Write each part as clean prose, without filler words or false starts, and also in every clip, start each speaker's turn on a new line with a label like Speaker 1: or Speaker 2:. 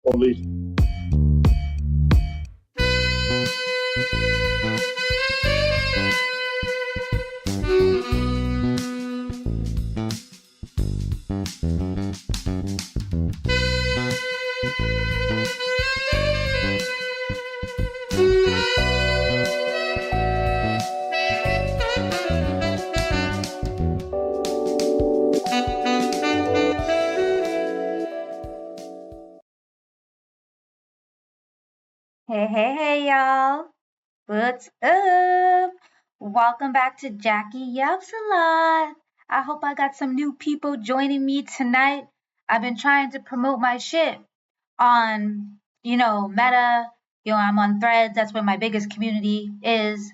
Speaker 1: Police.
Speaker 2: Hey, y'all. What's up? Welcome back to Jackie Yaps a Lot. I hope I got some new people joining me tonight. I've been trying to promote my shit on, Meta. I'm on Threads. That's where my biggest community is.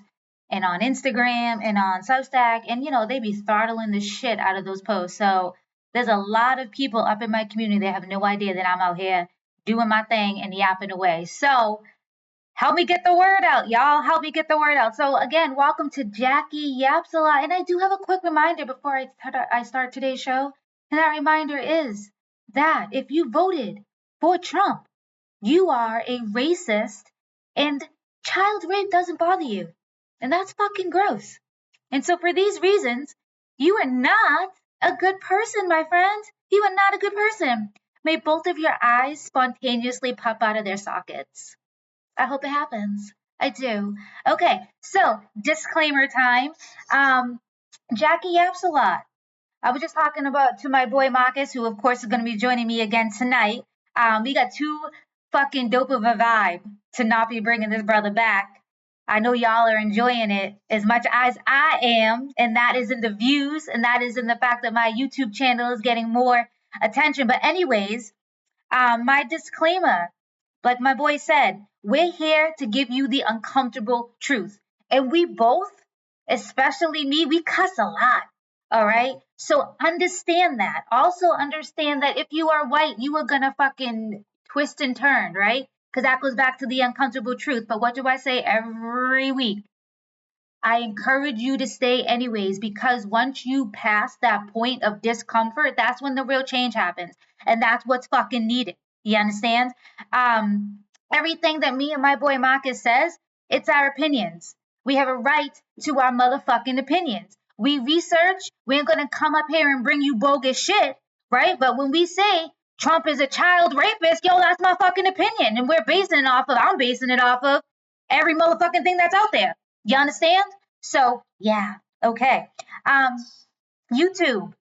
Speaker 2: And on Instagram and on Substack. And, they be throttling the shit out of those posts. So there's a lot of people up in my community that have no idea that I'm out here doing my thing and yapping away. So, help me get the word out, y'all. Help me get the word out. So again, welcome to Jackie Yaps a Lot. And I do have a quick reminder before I start today's show. And that reminder is that if you voted for Trump, you are a racist and child rape doesn't bother you. And that's fucking gross. And so for these reasons, you are not a good person, my friend. You are not a good person. May both of your eyes spontaneously pop out of their sockets. I hope it happens. I do. Okay, so disclaimer time. Jackie yaps a lot. I was just talking about to my boy Marcus, who of course is going to be joining me again tonight. We got too fucking dope of a vibe to not be bringing this brother back. I know y'all are enjoying it as much as I am, and that is in the views, and that is in the fact that my YouTube channel is getting more attention. But anyways, my disclaimer, like my boy said, we're here to give you the uncomfortable truth. And we both, especially me, we cuss a lot. All right. So understand that. Also understand that if you are white, you are going to fucking twist and turn, right? Because that goes back to the uncomfortable truth. But what do I say every week? I encourage you to stay anyways, because once you pass that point of discomfort, that's when the real change happens. And that's what's fucking needed. You understand? Everything that me and my boy Marcus says, it's our opinions. We have a right to our motherfucking opinions. We research, we ain't gonna come up here and bring you bogus shit, right? But when we say Trump is a child rapist, yo, that's my fucking opinion. And I'm basing it off of every motherfucking thing that's out there. You understand? So, yeah, okay. YouTube,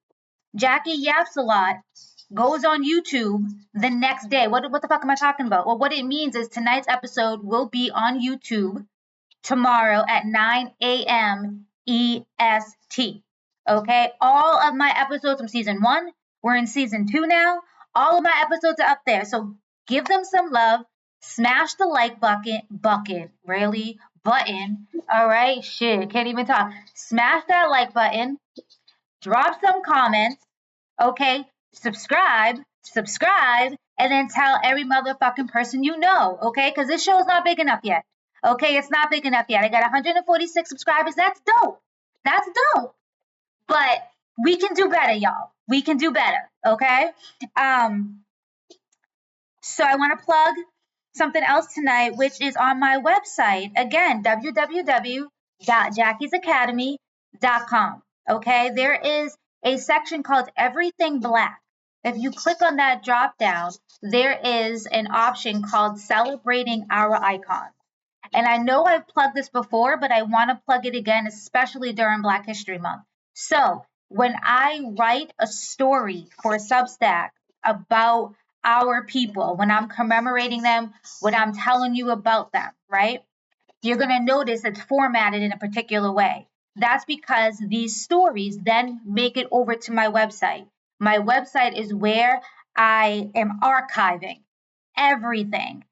Speaker 2: Jackie Yaps a Lot goes on YouTube the next day. What the fuck am I talking about? Well, what it means is tonight's episode will be on YouTube tomorrow at 9 a.m. EST. Okay? All of my episodes from season 1, we're in season 2 now. All of my episodes are up there. So give them some love. Smash the like button. All right? Shit, can't even talk. Smash that like button. Drop some comments. Okay? Subscribe, and then tell every motherfucking person you know, okay? Because this show is not big enough yet. Okay, it's not big enough yet. I got 146 subscribers. That's dope. That's dope. But we can do better, y'all. We can do better, okay? So I want to plug something else tonight, which is on my website. Again, www.jackiesacademy.com. Okay, there is a section called Everything Black. If you click on that drop down, there is an option called Celebrating Our Icons. And I know I've plugged this before, but I want to plug it again, especially during Black History Month. So when I write a story for Substack about our people, when I'm commemorating them, when I'm telling you about them, right? You're going to notice it's formatted in a particular way. That's because these stories then make it over to my website. My website is where I am archiving everything.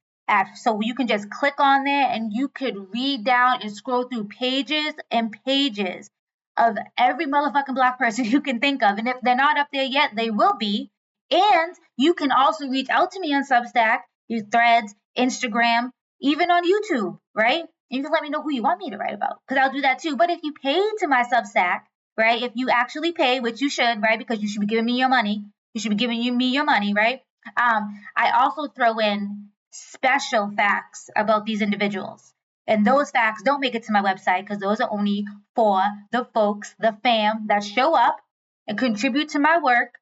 Speaker 2: So you can just click on there and you could read down and scroll through pages and pages of every motherfucking Black person you can think of. And if they're not up there yet, they will be. And you can also reach out to me on Substack, use Threads, Instagram, even on YouTube, right? You can let me know who you want me to write about, because I'll do that too. But if you pay to my Substack, right? If you actually pay, which you should, right? Because you should be giving me your money. You should be giving me your money, right? I also throw in special facts about these individuals. And those facts don't make it to my website because those are only for the folks, the fam that show up and contribute to my work.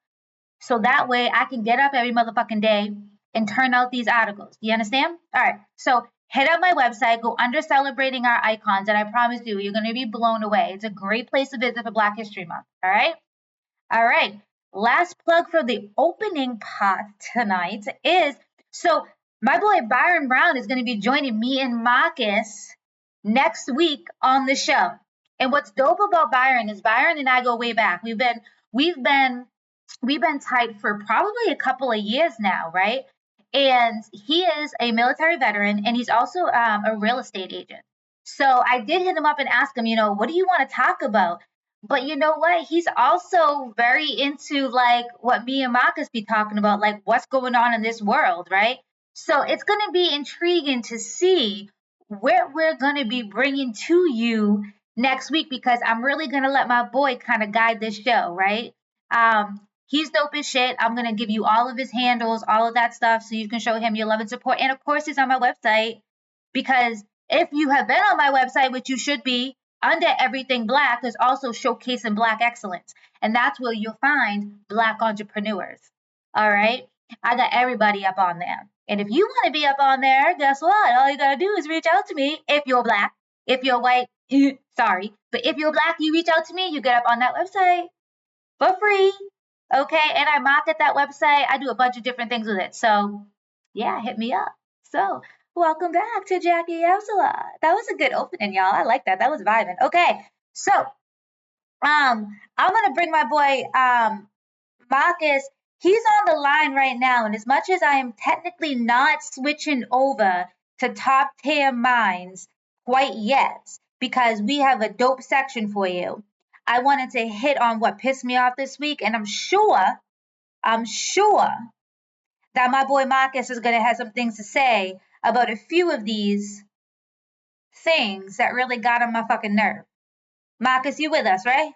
Speaker 2: So that way I can get up every motherfucking day and turn out these articles. You understand? All right. So hit up my website, go under celebrating our icons, and I promise you, you're going to be blown away. It's a great place to visit for Black History Month. All right. All right. Last plug for the opening pot tonight is so my boy Byron Brown is going to be joining me and Marcus next week on the show. And what's dope about Byron is Byron and I go way back. We've been we've been tight for probably a couple of years now, right? And he is a military veteran and he's also a real estate agent. So I did hit him up and ask him, what do you want to talk about? But you know what? He's also very into like what me and Marcus be talking about, like what's going on in this world, right? So it's going to be intriguing to see where we're going to be bringing to you next week because I'm really going to let my boy kind of guide this show, right? He's dope as shit. I'm going to give you all of his handles, all of that stuff, so you can show him your love and support. And of course, he's on my website because if you have been on my website, which you should be, under everything Black, there's also showcasing Black excellence. And that's where you'll find Black entrepreneurs. All right. I got everybody up on there. And if you want to be up on there, guess what? All you got to do is reach out to me if you're Black. If you're white, sorry. But if you're Black, you reach out to me, you get up on that website for free. Okay, and I market that website. I do a bunch of different things with it. So, yeah, hit me up. So, welcome back to Jackie Absola. That was a good opening, y'all. I like that. That was vibing. Okay, so I'm gonna bring my boy Marcus. He's on the line right now, and as much as I am technically not switching over to top tier minds quite yet, because we have a dope section for you. I wanted to hit on what pissed me off this week, and I'm sure that my boy Marcus is going to have some things to say about a few of these things that really got on my fucking nerve. Marcus, you with us, right?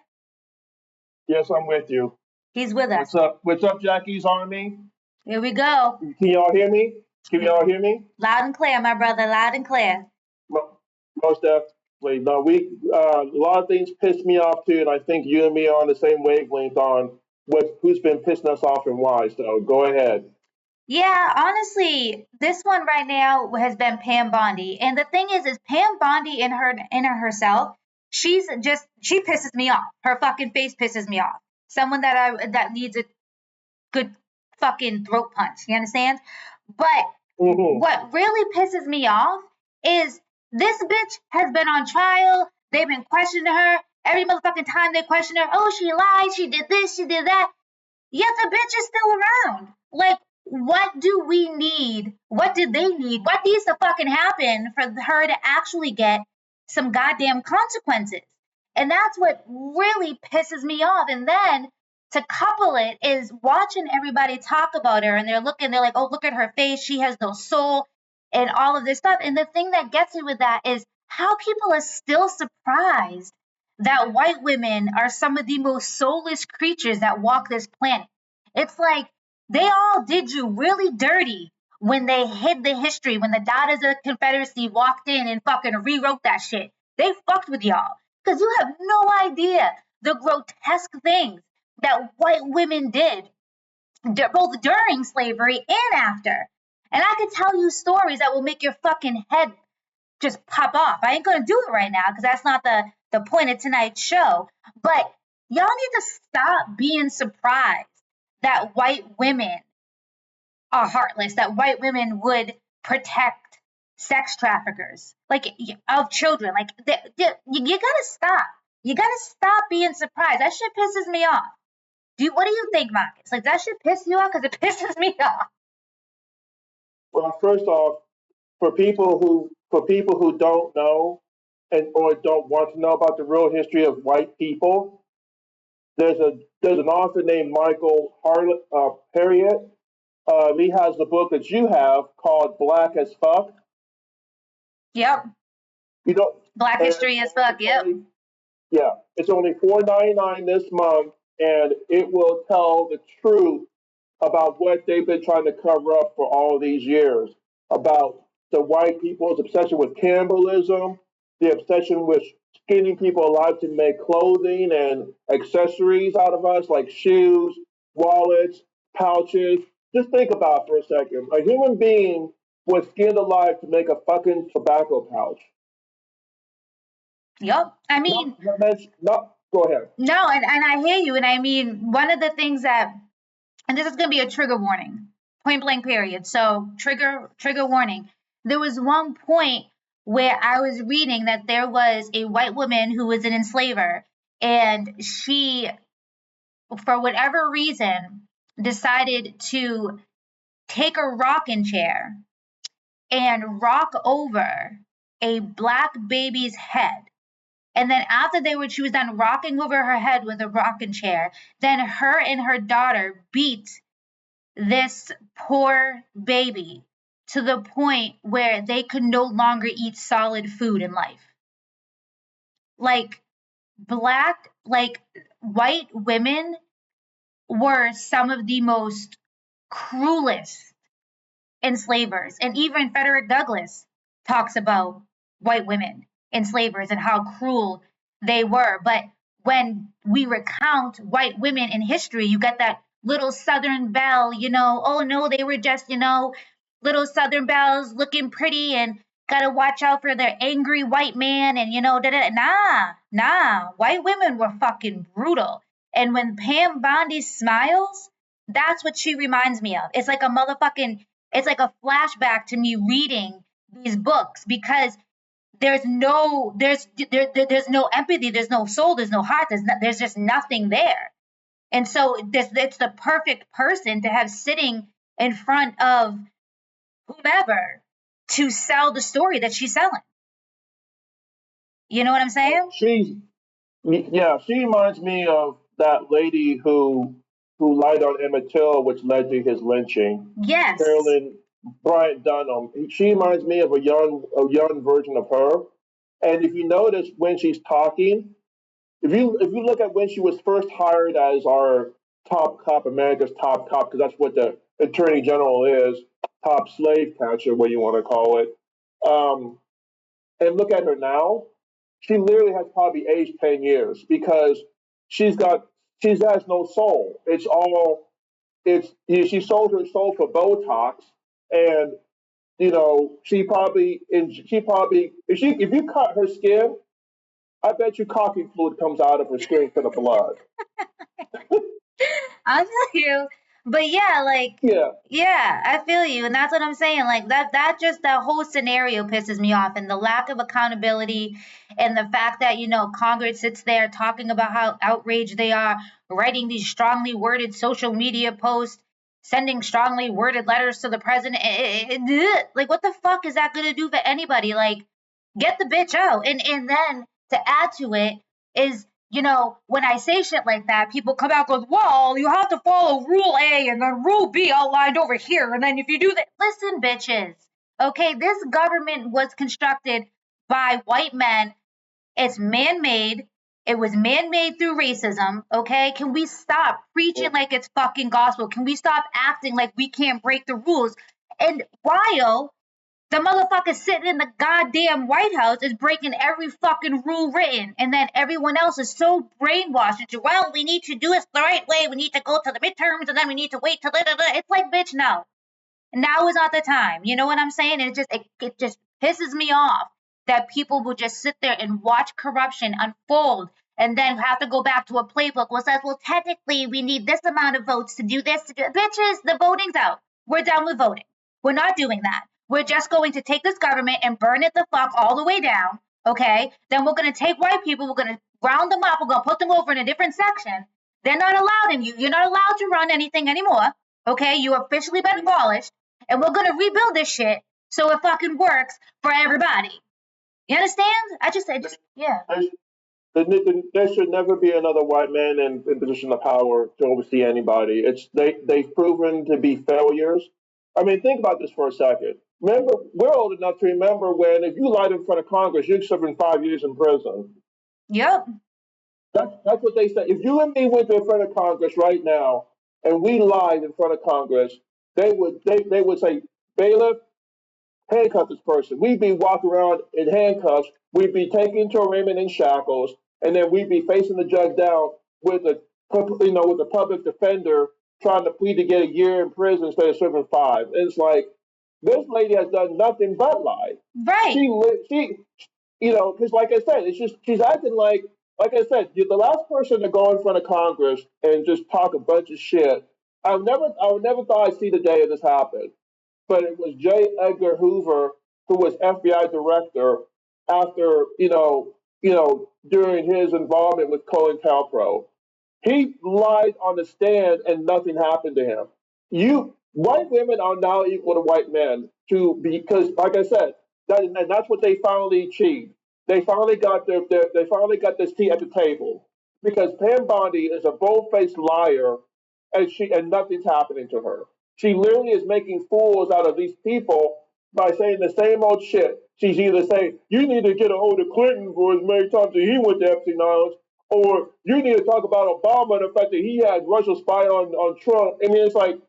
Speaker 1: Yes, I'm with you.
Speaker 2: He's with us.
Speaker 1: What's up? What's up, Jackie's Army?
Speaker 2: Here we go.
Speaker 1: Can y'all hear me? Can y'all hear me?
Speaker 2: Loud and clear, my brother, loud and clear.
Speaker 1: Most definitely. No, a lot of things pissed me off too, and I think you and me are on the same wavelength on who's been pissing us off and why. So go ahead.
Speaker 2: Yeah, honestly, this one right now has been Pam Bondi, and the thing is Pam Bondi in her herself, she pisses me off. Her fucking face pisses me off. Someone that needs a good fucking throat punch. You understand? But what really pisses me off is this bitch has been on trial. They've been questioning her every motherfucking time they question her. Oh, she lied. She did this. She did that. Yet the bitch is still around. Like, what do we need? What did they need? What needs to fucking happen for her to actually get some goddamn consequences? And that's what really pisses me off. And then to couple it is watching everybody talk about her and they're like, oh, look at her face. She has no soul and all of this stuff. And the thing that gets me with that is how people are still surprised that white women are some of the most soulless creatures that walk this planet. It's like they all did you really dirty when they hid the history, when the Daughters of the Confederacy walked in and fucking rewrote that shit. They fucked with y'all because you have no idea the grotesque things that white women did, both during slavery and after. And I could tell you stories that will make your fucking head just pop off. I ain't gonna do it right now because that's not the point of tonight's show. But y'all need to stop being surprised that white women are heartless, that white women would protect sex traffickers, like of children. Like you gotta stop. You gotta stop being surprised. That shit pisses me off. What do you think, Marcus? Like that shit piss you off because it pisses me off.
Speaker 1: Well, first off, for people who don't know and or don't want to know about the real history of white people, there's an author named Michael Harriot. He has the book that you have called Black as Fuck.
Speaker 2: Yep.
Speaker 1: You don't.
Speaker 2: Black history as fuck. Yep.
Speaker 1: Yeah, it's only $4.99 this month, and it will tell the truth about what they've been trying to cover up for all these years, about the white people's obsession with cannibalism, the obsession with skinning people alive to make clothing and accessories out of us, like shoes, wallets, pouches. Just think about it for a second. A human being was skinned alive to make a fucking tobacco pouch.
Speaker 2: Yep. I
Speaker 1: Not,
Speaker 2: mean,
Speaker 1: not, go ahead.
Speaker 2: no, and I hear you. And I mean, one of the things that, and this is going to be a trigger warning, point blank period. So trigger warning. There was one point where I was reading that there was a white woman who was an enslaver, and she, for whatever reason, decided to take a rocking chair and rock over a black baby's head. And then after she was done rocking over her head with a rocking chair, then her and her daughter beat this poor baby to the point where they could no longer eat solid food in life. Like like white women were some of the most cruelest enslavers. And even Frederick Douglass talks about white women enslavers and how cruel they were. But when we recount white women in history, you get that little Southern belle, oh no, they were just, little Southern belles looking pretty and gotta watch out for their angry white man and, nah, white women were fucking brutal. And when Pam Bondi smiles, that's what she reminds me of. It's like a flashback to me reading these books because there's no empathy, there's no soul, there's no heart, there's just nothing there. And so it's the perfect person to have sitting in front of whomever to sell the story that she's selling. You know what I'm saying?
Speaker 1: Yeah, she reminds me of that lady who lied on Emmett Till, which led to his lynching.
Speaker 2: Yes.
Speaker 1: Carolyn Bryant Dunham. She reminds me of a young version of her. And if you notice when she's talking, if you look at when she was first hired as our top cop, America's top cop, because that's what the attorney general is, top slave catcher, what you want to call it. Um, and look at her now. She literally has probably aged 10 years because she's got she has no soul. She sold her soul for Botox, and she probably if you cut her skin, I bet you coffee fluid comes out of her skin instead of blood.
Speaker 2: I feel you. But yeah,
Speaker 1: Yeah.
Speaker 2: yeah, I feel you. And that's what I'm saying. Like that whole scenario pisses me off. And the lack of accountability and the fact that, Congress sits there talking about how outraged they are, writing these strongly worded social media posts, sending strongly worded letters to the president. Like, what the fuck is that going to do for anybody? Like, get the bitch out. And then to add to it is, when I say shit like that, people come out and goes, well, you have to follow rule A and then rule B outlined over here. And then if you do that, listen, bitches. Okay, this government was constructed by white men. It's man made. It was man made through racism. Okay, can we stop preaching like it's fucking gospel? Can we stop acting like we can't break the rules? And while the motherfucker sitting in the goddamn White House is breaking every fucking rule written, and then everyone else is so brainwashed into, well, we need to do it the right way. We need to go to the midterms, and then we need to wait till. It's like, bitch, no. Now is not the time. You know what I'm saying? It just pisses me off that people will just sit there and watch corruption unfold and then have to go back to a playbook which says, well, technically we need this amount of votes to do this. Bitches, the voting's out. We're done with voting. We're not doing that. We're just going to take this government and burn it the fuck all the way down. Okay? Then we're going to take white people, we're going to round them up, we're going to put them over in a different section. They're not allowed in you. You're not allowed to run anything anymore. Okay? You officially been abolished, and we're gonna rebuild this shit so it fucking works for everybody. You understand? Yeah.
Speaker 1: There should never be another white man in position of power to oversee anybody. They've proven to be failures. I mean, think about this for a second. Remember, we're old enough to remember when if you lied in front of Congress, you're serving 5 years in prison.
Speaker 2: Yep.
Speaker 1: That's what they said. If you and me went in front of Congress right now and we lied in front of Congress, they would say, bailiff, handcuff this person. We'd be walking around in handcuffs. We'd be taken to arraignment in shackles, and then we'd be facing the judge down with a with a public defender trying to plead to get a year in prison instead of serving 5. And it's like this lady has done nothing but lie.
Speaker 2: Right.
Speaker 1: She because like I said, it's just she's acting like I said, you're the last person to go in front of Congress and just talk a bunch of shit. I would never thought I'd see the day of this happen, but it was J. Edgar Hoover who was FBI director after during his involvement with COINTELPRO. He lied on the stand and nothing happened to him. You white women are now equal to white men because like I said, and that's what they finally achieved. They finally got they finally got this seat at the table because Pam Bondi is a bold-faced liar and nothing's happening to her. She literally is making fools out of these people by saying the same old shit. She's either saying, you need to get a hold of Clinton for as many times as he went to Epstein Islands, or you need to talk about Obama and the fact that he had Russia spy on Trump. I mean, it's like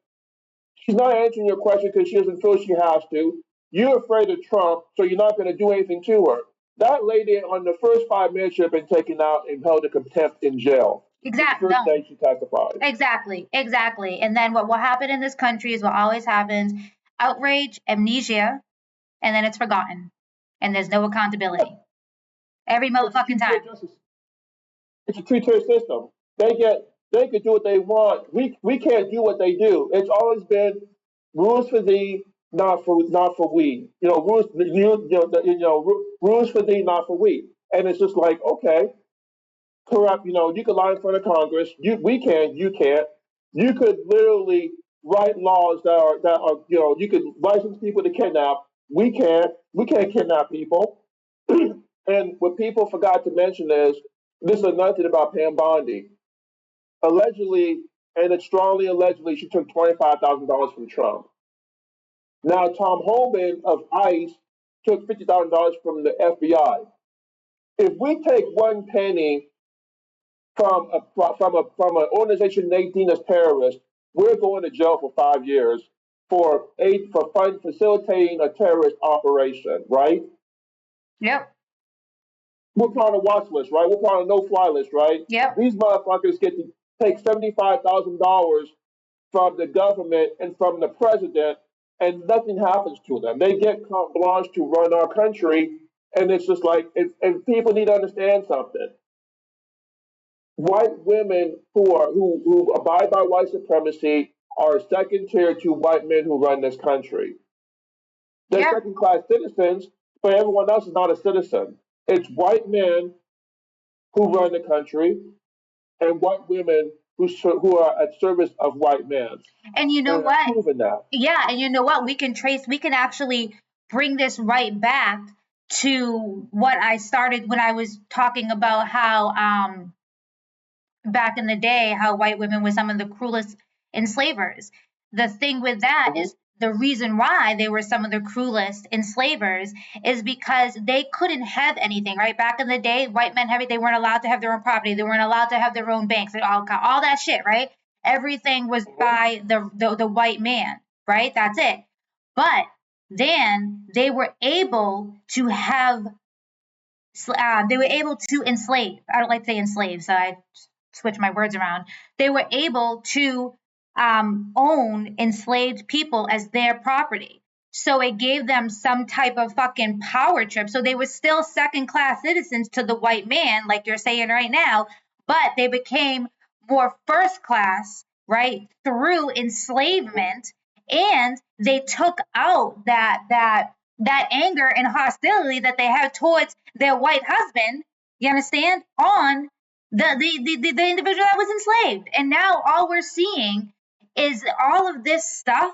Speaker 1: she's not answering your question because she doesn't feel she has to. You're afraid of Trump, so you're not going to do anything to her. That lady on the first 5 minutes should have been taken out and held to contempt in jail.
Speaker 2: Exactly.
Speaker 1: The first day she testified.
Speaker 2: Exactly. And then what will happen in this country is what always happens: outrage, amnesia, and then it's forgotten, and there's no accountability. Every motherfucking time.
Speaker 1: It's a two-tier system. They could do what they want. We can't do what they do. It's always been rules for thee, not for we. Rules for thee, not for we. And it's just like, okay, corrupt. You could lie in front of Congress. We can, you can't. You could literally write laws that are you could license people to kidnap. We can't. We can't kidnap people. And what people forgot to mention is this is another thing about Pam Bondi. Allegedly, and it's strongly allegedly, she took $25,000 from Trump. Now, Tom Homan of ICE took $50,000 from the FBI. If we take one penny from an organization they deem as terrorist, we're going to jail for 5 years for facilitating a terrorist operation, right?
Speaker 2: Yep.
Speaker 1: We're put on a watch list, right? We're put on a no-fly list, right?
Speaker 2: Yep.
Speaker 1: These motherfuckers get to take $75,000 from the government and from the president, and nothing happens to them. They get carte blanche to run our country, and it's just like, and people need to understand something. White women who abide by white supremacy are second tier to white men who run this country. They're second class citizens, but everyone else is not a citizen. It's white men who run the country and white women who are at service of white men.
Speaker 2: And you know what?
Speaker 1: Proven that.
Speaker 2: Yeah, and you know what? We can actually bring this right back to what I started when I was talking about how back in the day, how white women were some of the cruelest enslavers. The thing with that is the reason why they were some of the cruelest enslavers is because they couldn't have anything, right? Back in the day, white men they weren't allowed to have their own property. They weren't allowed to have their own banks, all that shit, right? Everything was by the white man, right? That's it. But then they were able to have they were able to enslave. I don't like to say enslave, so I switch my words around. They were able to own enslaved people as their property. So it gave them some type of fucking power trip. So they were still second class citizens to the white man, like you're saying right now, but they became more first class, right, through enslavement, and they took out that anger and hostility that they had towards their white husband, you understand, on the individual that was enslaved. And now all we're seeing is all of this stuff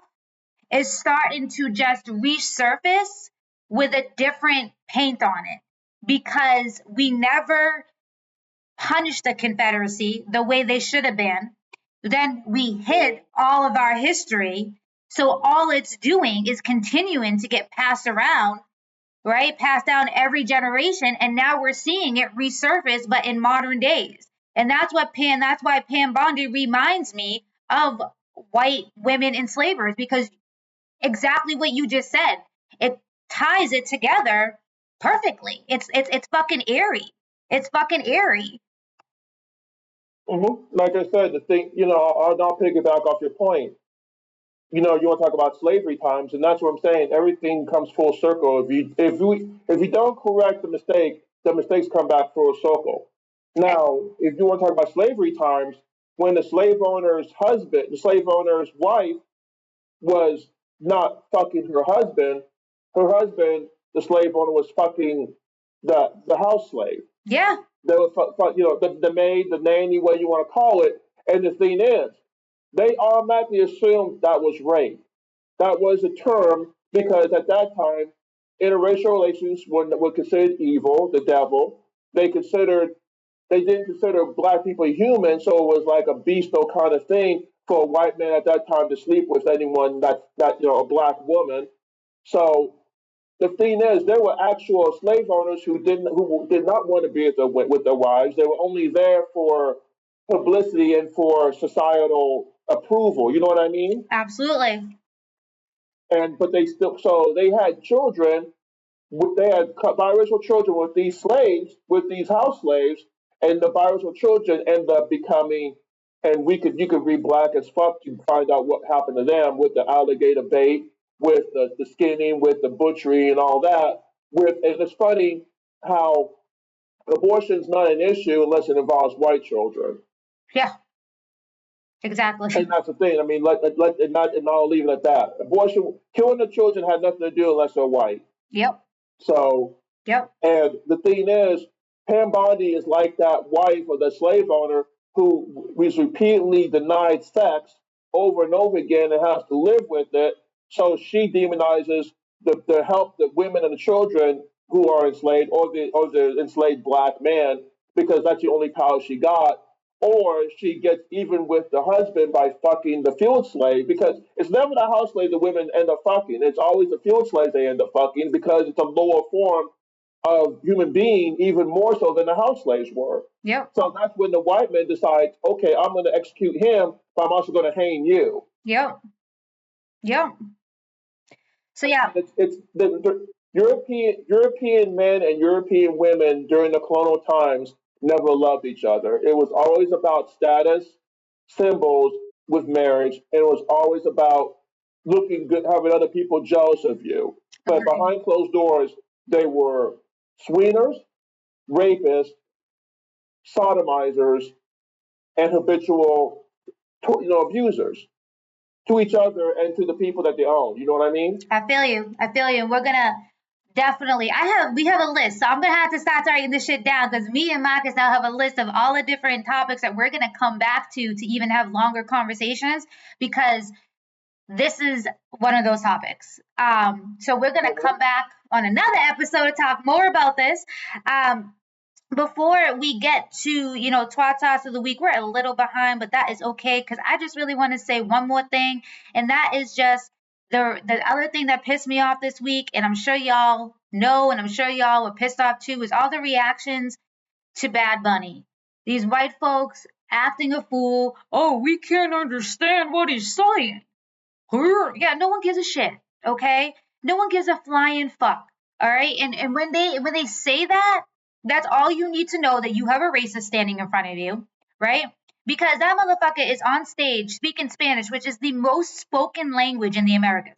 Speaker 2: is starting to just resurface with a different paint on it, because we never punished the Confederacy the way they should have been. Then we hid all of our history. So all it's doing is continuing to get passed around, right? Passed down every generation. And now we're seeing it resurface, but in modern days. And that's why Pam Bondi reminds me of white women enslavers, because exactly what you just said, it ties it together perfectly. It's fucking eerie. It's fucking eerie.
Speaker 1: Like I said, the thing, I'll piggyback off your point. You want to talk about slavery times, and that's what I'm saying. Everything comes full circle. If you don't correct the mistakes come back full circle. Now, if you want to talk about slavery times, when the slave owner's husband, the slave owner's wife, was not fucking her husband, the slave owner, was fucking the house slave.
Speaker 2: Yeah.
Speaker 1: They were, the maid, the nanny, what you want to call it. And the thing is, they automatically assumed that was rape. That was a term because at that time, interracial relations were considered evil, the devil. They didn't consider black people human, so it was like a bestial kind of thing for a white man at that time to sleep with anyone that a black woman. So the thing is, there were actual slave owners who did not want to be with their wives. They were only there for publicity and for societal approval. You know what I mean?
Speaker 2: Absolutely.
Speaker 1: And but they still so they had children. They had biracial children with these slaves, with these house slaves, and the biracial children end up becoming. And you could read Black as Fuck to find out what happened to them with the alligator bait, with the skinning, with the butchery, and all that. And it's funny how abortion's not an issue unless it involves white children.
Speaker 2: Yeah. Exactly.
Speaker 1: And that's the thing. I mean, and I'll leave it at that. Abortion, killing the children had nothing to do unless they're white.
Speaker 2: Yep.
Speaker 1: So,
Speaker 2: Yep.
Speaker 1: and the thing is, Pam Bondi is like that wife of the slave owner who was repeatedly denied sex over and over again and has to live with it. So she demonizes the help, the women and the children who are enslaved, or the enslaved black man, because that's the only power she got. Or she gets even with the husband by fucking the field slave, because it's never the house slave the women end up fucking. It's always the field slave they end up fucking, because it's a lower form of human being, even more so than the house slaves were.
Speaker 2: Yep.
Speaker 1: So that's when the white man decides, okay, I'm going to execute him, but I'm also going to hang you.
Speaker 2: Yep. Yep. So yeah.
Speaker 1: It's the European men and European women during the colonial times never loved each other. It was always about status symbols with marriage, and it was always about looking good, having other people jealous of you. But
Speaker 2: Agreed.
Speaker 1: behind closed doors, they were swingers, rapists, sodomizers, and habitual, abusers to each other and to the people that they own. You know what I mean?
Speaker 2: I feel you. I feel you. We're gonna definitely. We have a list, so I'm gonna have to start writing this shit down, because me and Marcus now have a list of all the different topics that we're gonna come back to even have longer conversations, because this is one of those topics. So we're gonna come back on another episode to talk more about this. Before we get to, Twatas of the week, we're a little behind, but that is okay, because I just really want to say one more thing, and that is just the other thing that pissed me off this week, and I'm sure y'all know, and I'm sure y'all were pissed off too, is all the reactions to Bad Bunny. These white folks acting a fool. Oh, we can't understand what he's saying. Yeah, no one gives a shit. Okay, no one gives a flying fuck. All right, and when they say that, that's all you need to know, that you have a racist standing in front of you, right? Because that motherfucker is on stage speaking Spanish, which is the most spoken language in the Americas.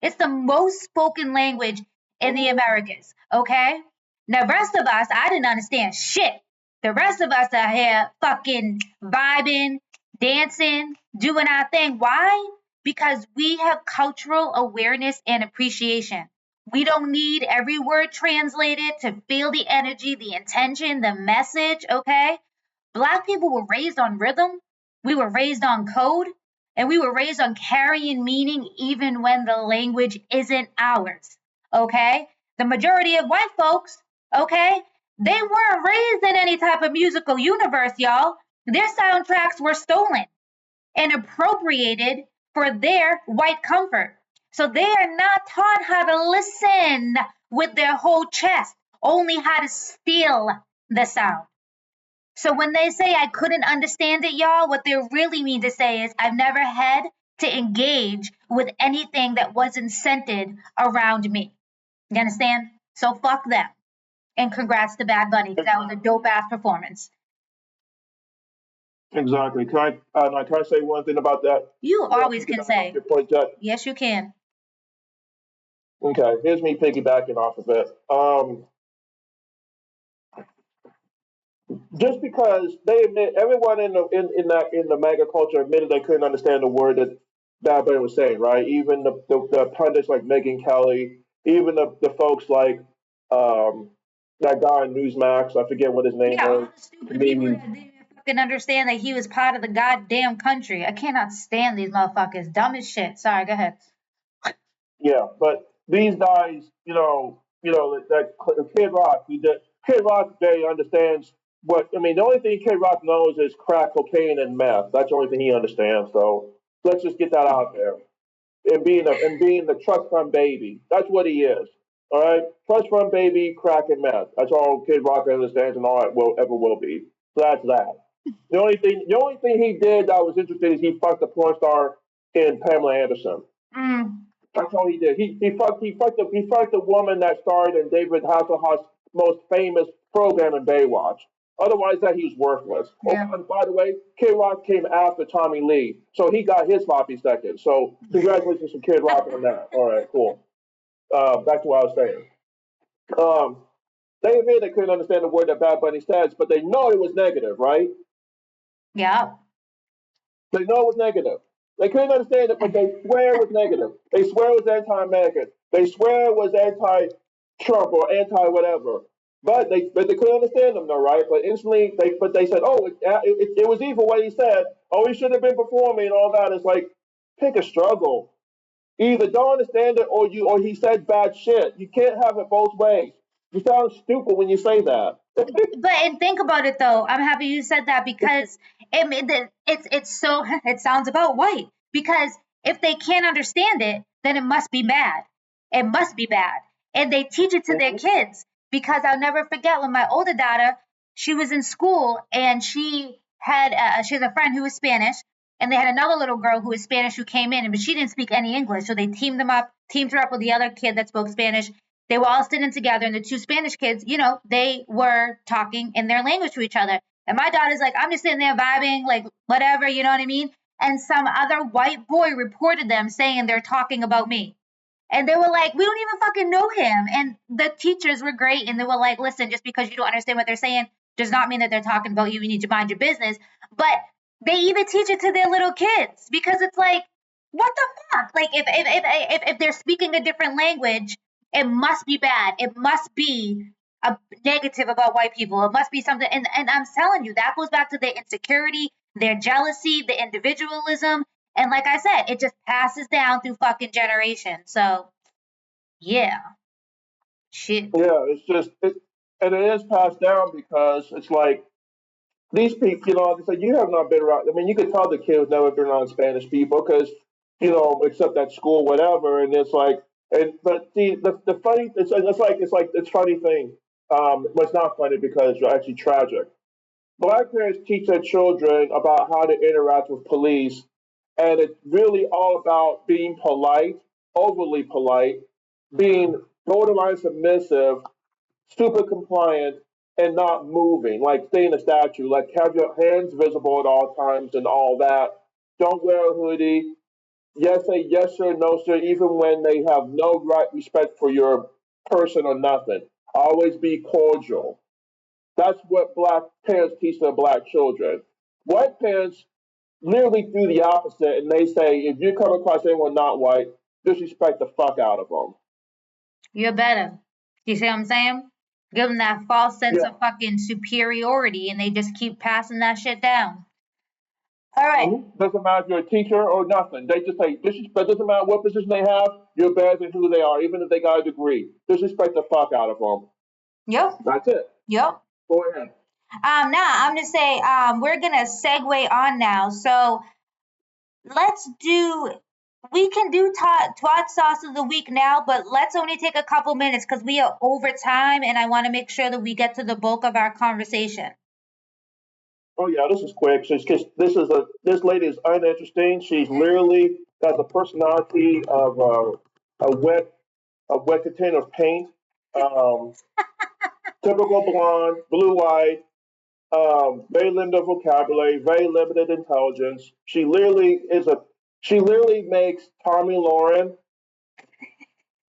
Speaker 2: It's the most spoken language in the Americas, okay? Now, the rest of us, I didn't understand shit. The rest of us are here fucking vibing, dancing, doing our thing. Why? Because we have cultural awareness and appreciation. We don't need every word translated to feel the energy, the intention, the message, okay? Black people were raised on rhythm, we were raised on code, and we were raised on carrying meaning even when the language isn't ours. Okay? The majority of white folks, okay, they weren't raised in any type of musical universe, y'all. Their soundtracks were stolen and appropriated for their white comfort. So they are not taught how to listen with their whole chest, only how to feel the sound. So when they say I couldn't understand it, y'all, what they really mean to say is I've never had to engage with anything that wasn't centered around me. You understand? So fuck them. And congrats to Bad Bunny because that was a dope ass performance.
Speaker 1: Exactly. Can I say one thing about that?
Speaker 2: You
Speaker 1: Well,
Speaker 2: always can
Speaker 1: piggyback off
Speaker 2: say,
Speaker 1: your point, Jack.
Speaker 2: yes, you can.
Speaker 1: Okay, here's me piggybacking off of it. Just because they admit everyone in the mega culture admitted they couldn't understand the word that Bad Bunny was saying, right? Even the pundits like Megan Kelly, even the folks like um, that guy on Newsmax, I forget what his name
Speaker 2: Yeah, all
Speaker 1: was.
Speaker 2: the stupid people
Speaker 1: Comedian.
Speaker 2: that didn't even fucking understand that he was part of the goddamn country. I cannot stand these motherfuckers. Dumb as shit. Sorry, go ahead.
Speaker 1: Yeah, but these guys, that Kid Rock, Kid Rock today understands what I mean. The only thing Kid Rock knows is crack cocaine and meth. That's the only thing he understands. So let's just get that out there. And being the trust fund baby, that's what he is. All right, trust fund baby, crack and meth. That's all Kid Rock understands, and all it will ever will be. So that's that. The only thing he did that was interesting is he fucked a porn star in Pamela Anderson.
Speaker 2: Mm,
Speaker 1: That's all he did. He fucked the woman that starred in David Hasselhoff's most famous program in Baywatch. Otherwise, that he was worthless. Oh,
Speaker 2: yeah.
Speaker 1: and by the way, Kid Rock came after Tommy Lee, so he got his sloppy second. So congratulations to Kid Rock on that. All right, cool. Back to what I was saying. Um, they admit they couldn't understand the word that Bad Bunny says, but they know it was negative, right?
Speaker 2: Yeah.
Speaker 1: They know it was negative. They couldn't understand it, but they swear it was negative. They swear it was anti-American. They swear it was anti-Trump or anti-whatever. But they couldn't understand them though, right? But instantly they said, oh, it was evil what he said. Oh, he should have been performing and all that. It's like pick a struggle. Either don't understand it or he said bad shit. You can't have it both ways. You sound stupid when you say that.
Speaker 2: But and think about it though. I'm happy you said that because it's so it sounds about white. Because if they can't understand it, then it must be bad. It must be bad, and they teach it to their kids. Because I'll never forget when my older daughter, she was in school and she has a friend who was Spanish, and they had another little girl who was Spanish who came in, but she didn't speak any English, so they teamed her up with the other kid that spoke Spanish. They were all sitting together, and the two Spanish kids, they were talking in their language to each other. And my daughter's like, I'm just sitting there vibing, like, whatever, you know what I mean? And some other white boy reported them saying they're talking about me. And they were like, we don't even fucking know him. And the teachers were great. And they were like, listen, just because you don't understand what they're saying does not mean that they're talking about you. You need to mind your business. But they even teach it to their little kids because it's like, what the fuck? Like, if they're speaking a different language, it must be bad. It must be a negative about white people. It must be something. And I'm telling you, that goes back to their insecurity, their jealousy, the individualism. And like I said, it just passes down through fucking generations. So yeah, shit.
Speaker 1: Yeah, and it is passed down because it's like these people, they say you have not been around. I mean, you could tell the kid was never been around Spanish people because, except at school, whatever. And it's like, but see, the funny, it's funny thing. But it's not funny because it's actually tragic. Black parents teach their children about how to interact with police, and it's really all about being polite, overly polite, being borderline submissive, super compliant, and not moving, like staying a statue, like have your hands visible at all times and all that. Don't wear a hoodie. Yes, say yes sir, no sir, even when they have no right respect for your person or nothing. Always be cordial. That's what black parents teach their black children. White parents literally do the opposite, and they say if you come across anyone not white, disrespect the fuck out of them.
Speaker 2: You're better. You see what I'm saying? Give them that false sense
Speaker 1: Yeah.
Speaker 2: of fucking superiority and they just keep passing that shit down. All right.
Speaker 1: Doesn't matter if you're a teacher or nothing. They just say disrespect. Doesn't matter what position they have. You're better than who they are, even if they got a degree. Disrespect the fuck out of them.
Speaker 2: Yep.
Speaker 1: That's it.
Speaker 2: Yep.
Speaker 1: Go ahead.
Speaker 2: Now I'm gonna say we're gonna segue on now. So let's do we can do twat sauce of the week now, but let's only take a couple minutes because we are over time and I want to make sure that we get to the bulk of our conversation.
Speaker 1: Oh yeah, this is quick. This lady is uninteresting. She's literally got the personality of a wet container of paint. Um, Typical blonde, blue eyed, very limited vocabulary, very limited intelligence. She literally makes Tommy Lauren.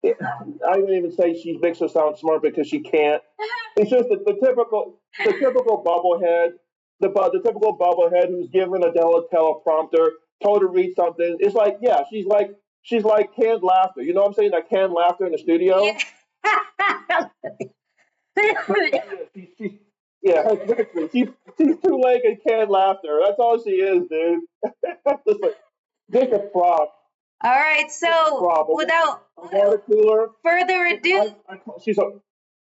Speaker 1: I wouldn't even say she makes her sound smart because she can't. It's just the typical bubblehead, the typical bubblehead who's given a teleprompter, told to read something. It's like, yeah, she's like canned laughter. You know what I'm saying? That canned laughter in the studio. She, yeah, exactly. She's too late and canned laughter. That's all she is, dude. just a just a prop,
Speaker 2: All right,
Speaker 1: just a
Speaker 2: so
Speaker 1: prop.
Speaker 2: without
Speaker 1: A water cooler.
Speaker 2: further ado,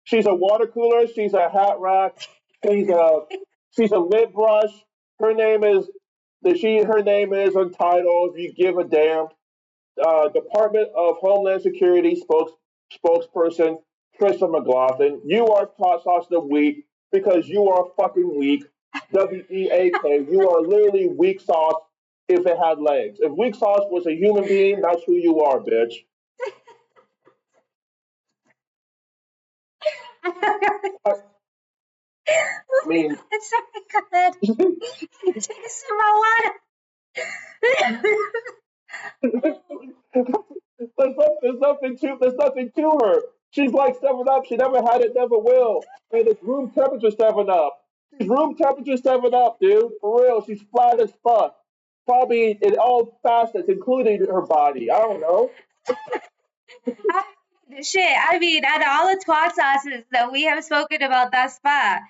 Speaker 1: She's a water cooler. She's a hat rack. She's a she's a lip brush. Her name is her name is untitled. If you give a damn. Department of Homeland Security spokesperson Trisha McLaughlin. You are Hot Sauce of the Week because you are fucking weak. WEAK. You are literally weak sauce if it had legs. If weak sauce was a human being, that's who you are, bitch. I mean,
Speaker 2: sorry, go ahead. Take a sip of my
Speaker 1: there's nothing to her. She's like 7 Up. She never had it, never will. And it's room temperature 7 Up. She's room temperature 7 Up, dude. For real. She's flat as fuck. Probably in all facets, including her body. I don't know.
Speaker 2: Shit, I mean, out of all the twat sauces that we have spoken about thus far,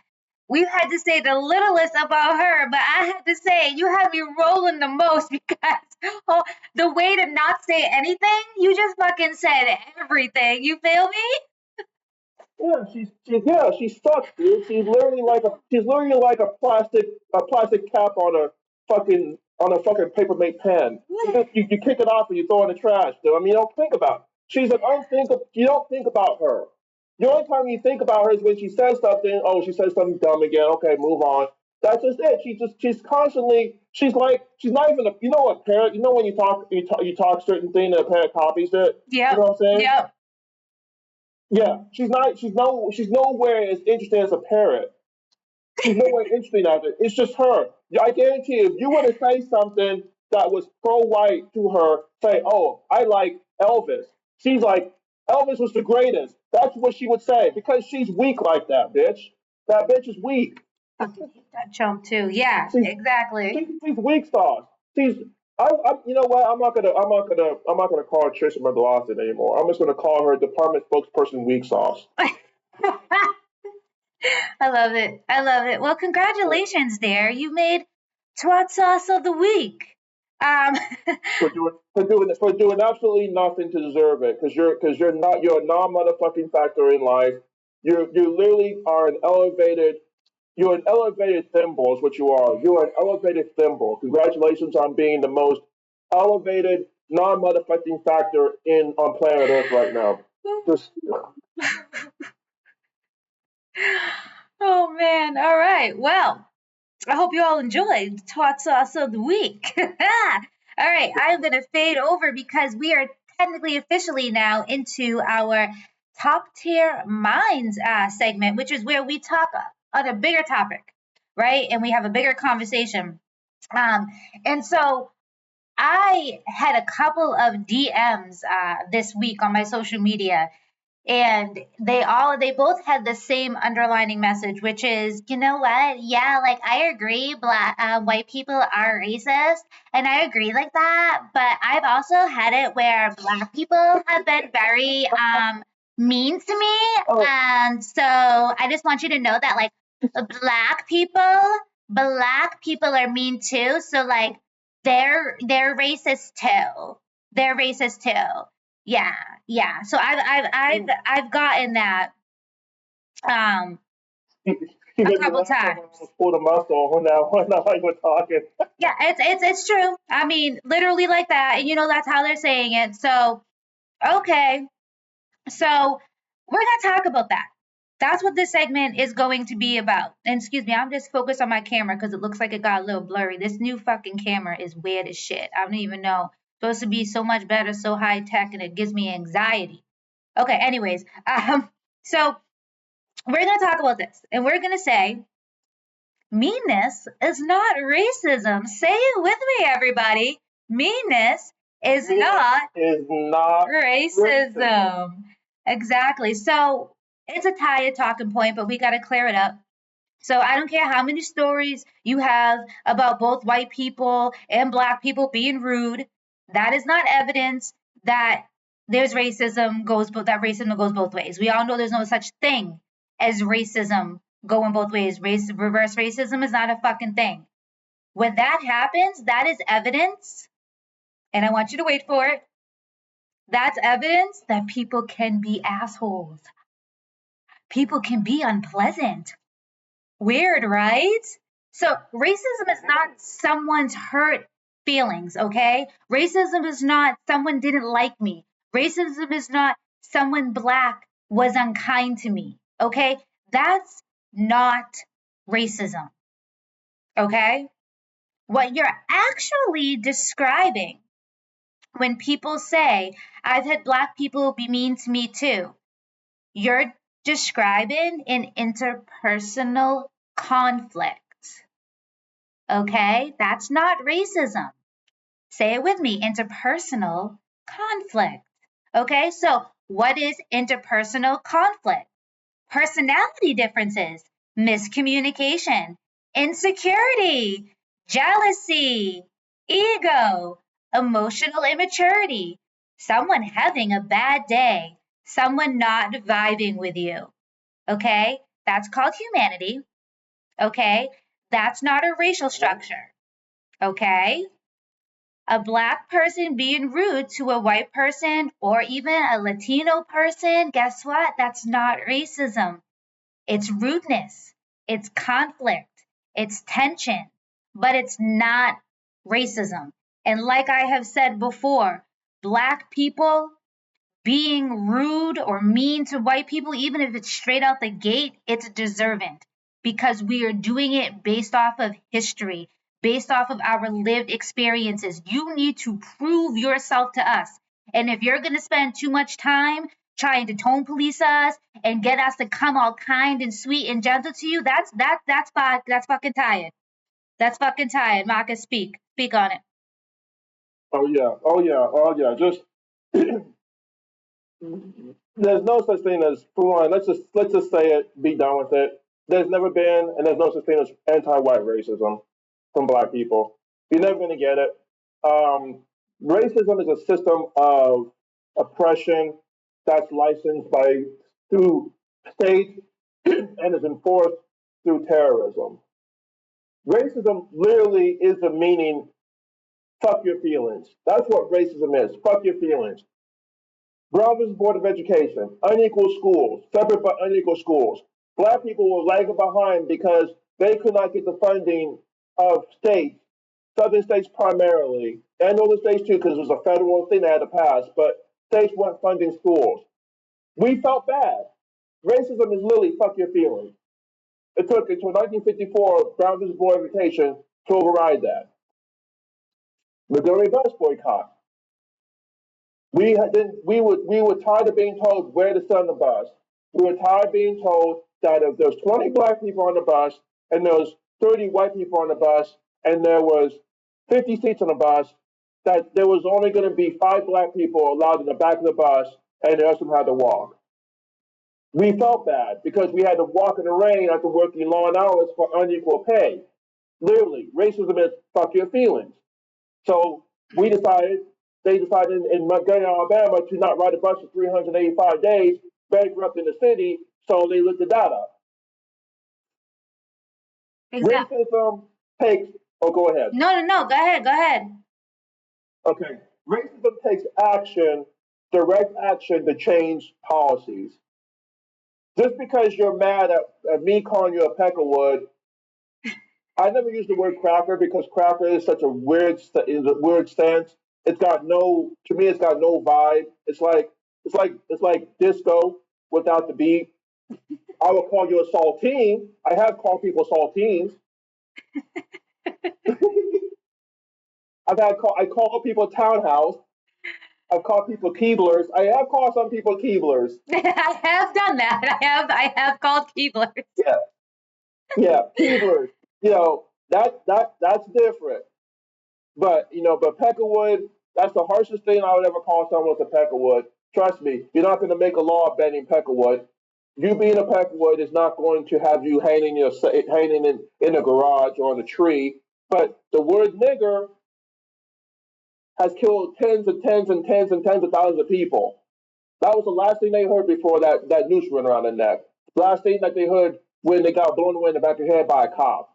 Speaker 2: we've had to say the littlest about her, but I had to say you had me rolling the most because oh, the way to not say anything, you just fucking said everything. You feel me?
Speaker 1: Yeah, she sucks, dude. She's literally like a plastic cap on a fucking paper mate pen. You kick it off and you throw it in the trash, dude. I mean, you don't think about. She's an unthinkable. You don't think about her. The only time you think about her is when she says something. Oh, she says something dumb again. Okay, move on. That's just it. She's constantly. She's not even a. You know what parent? You know when you talk certain thing and a parent copies it. You know
Speaker 2: Yep.
Speaker 1: what I'm saying?
Speaker 2: Yep.
Speaker 1: Yeah, she's nowhere as interesting as a parrot. She's nowhere interesting as it. It's just her. I guarantee you, if you were to say something that was pro-white to her, say, "Oh, I like Elvis." She's like, "Elvis was the greatest." That's what she would say because she's weak like that, bitch. That bitch is weak.
Speaker 2: Fucking hate that chump too. Yeah,
Speaker 1: She's
Speaker 2: exactly.
Speaker 1: she's weak sauce. She's you know what? I'm not gonna call her Trisha McLaughlin anymore. I'm just gonna call her Department spokesperson weak sauce.
Speaker 2: I love it. I love it. Well, congratulations, there. You made twat sauce of the week. Um,
Speaker 1: For doing absolutely nothing to deserve it because you're a non motherfucking factor in life. You literally are an elevated you're an elevated thimble is what you are. You're an elevated thimble. Congratulations on being the most elevated non motherfucking factor in on planet Earth right now. Just
Speaker 2: oh man. All right. Well, I hope you all enjoyed Twat Sauce of the Week. All right, I'm going to fade over because we are technically officially now into our top tier minds segment, which is where we talk on a bigger topic, right? And we have a bigger conversation. Um, and so I had a couple of DMs this week on my social media, and they both had the same underlining message, which is, you know what, yeah, like I agree, black white people are racist, and I agree like that, but I've also had it where black people have been very mean to me,
Speaker 1: oh,
Speaker 2: and so I just want you to know that like black people black people are mean too, so like they're racist too, they're racist too. Yeah, yeah. So I've gotten that um
Speaker 1: you
Speaker 2: a
Speaker 1: made me
Speaker 2: couple
Speaker 1: laugh when I
Speaker 2: times.
Speaker 1: almost pulled a muscle when I was talking.
Speaker 2: Yeah, it's true. I mean, literally like that, and you know that's how they're saying it. So okay, so we're gonna talk about that. That's what this segment is going to be about. And excuse me, I'm just focused on my camera because it looks like it got a little blurry. This new fucking camera is weird as shit. I don't even know. It's supposed to be so much better, so high tech, and it gives me anxiety. Okay, anyways, so we're gonna talk about this, and we're gonna say meanness is not racism. Say it with me, everybody. Meanness is not
Speaker 1: Is not racism.
Speaker 2: racism. Exactly. So it's a tired talking point, but we got to clear it up. So I don't care how many stories you have about both white people and black people being rude. That is not evidence that there's racism goes both ways. We all know there's no such thing as racism going both ways. Reverse racism is not a fucking thing. When that happens, that is evidence, and I want you to wait for it. That's evidence that people can be assholes. People can be unpleasant. Weird, right? So, racism is not someone's hurt feelings, okay? Racism is not someone didn't like me. Racism is not someone black was unkind to me, okay? That's not racism, okay? What you're actually describing when people say, I've had black people be mean to me too, you're describing an interpersonal conflict. Okay? That's not racism. Say it with me, interpersonal conflict. Okay? So, what is interpersonal conflict? Personality differences, miscommunication, insecurity, jealousy, ego, emotional immaturity, someone having a bad day, someone not vibing with you. Okay? That's called humanity. Okay? That's not a racial structure. Okay? A black person being rude to a white person or even a Latino person, guess what? That's not racism. It's rudeness, it's conflict, it's tension, but it's not racism. And like I have said before, black people being rude or mean to white people, even if it's straight out the gate, it's deserving because we are doing it based off of history, based off of our lived experiences. You need to prove yourself to us. And if you're going to spend too much time trying to tone police us and get us to come all kind and sweet and gentle to you, that's fucking tired. That's fucking tired. Marcus, speak on it.
Speaker 1: Oh yeah, oh yeah, oh yeah. Just there's no such thing as, for one. Let's just say it. Be done with it. There's never been, and there's no such thing as anti-white racism from black people. You're never going to get it. Um, Racism is a system of oppression that's licensed by through states and is enforced through terrorism. Racism literally is the meaning fuck your feelings. That's what racism is. Fuck your feelings. Brothers Board of Education, unequal schools, separate but unequal schools. Black people were lagging behind because they could not get the funding of states, southern states primarily, and northern states too, because it was a federal thing that had to pass, but states weren't funding schools. We felt bad. Racism is literally fuck your feelings. It took until 1954 Brothers Board of Education to override that. Missouri bus boycott. We were tired of being told where to sit on the bus. We were tired of being told that if there's 20 black people on the bus and there was 30 white people on the bus and there was 50 seats on the bus, that there was only going to be 5 black people allowed in the back of the bus and the rest of them had to walk. We felt bad because we had to walk in the rain after working long hours for unequal pay. Literally, racism is fuck your feelings. So they decided in Montgomery, Alabama, to not ride a bus for 385 days, bankrupting the city. So they looked at that up.
Speaker 2: Exactly.
Speaker 1: Racism takes. Oh, go ahead.
Speaker 2: No. Go ahead. Go ahead.
Speaker 1: Okay. Racism takes action, direct action to change policies. Just because you're mad at me calling you a peckerwood, I never use the word cracker because cracker is such a weird sense. It's got no, to me, it's got no vibe. It's like disco without the beat. I would call you a saltine. I have called people saltines. I call people townhouse. I've called people Keeblers. I have called some people Keeblers.
Speaker 2: I have done that. I have called Keeblers.
Speaker 1: Yeah, yeah, Keeblers. That's different. But but Peckerwood, that's the harshest thing I would ever call someone with a Peckerwood. Trust me, you're not going to make a law banning Peckerwood. You being a Peckerwood is not going to have you hanging in a garage or on a tree. But the word nigger has killed tens and tens and tens and tens of thousands of people. That was the last thing they heard before that noose went around their neck. Last thing that they heard when they got blown away in the back of their head by a cop.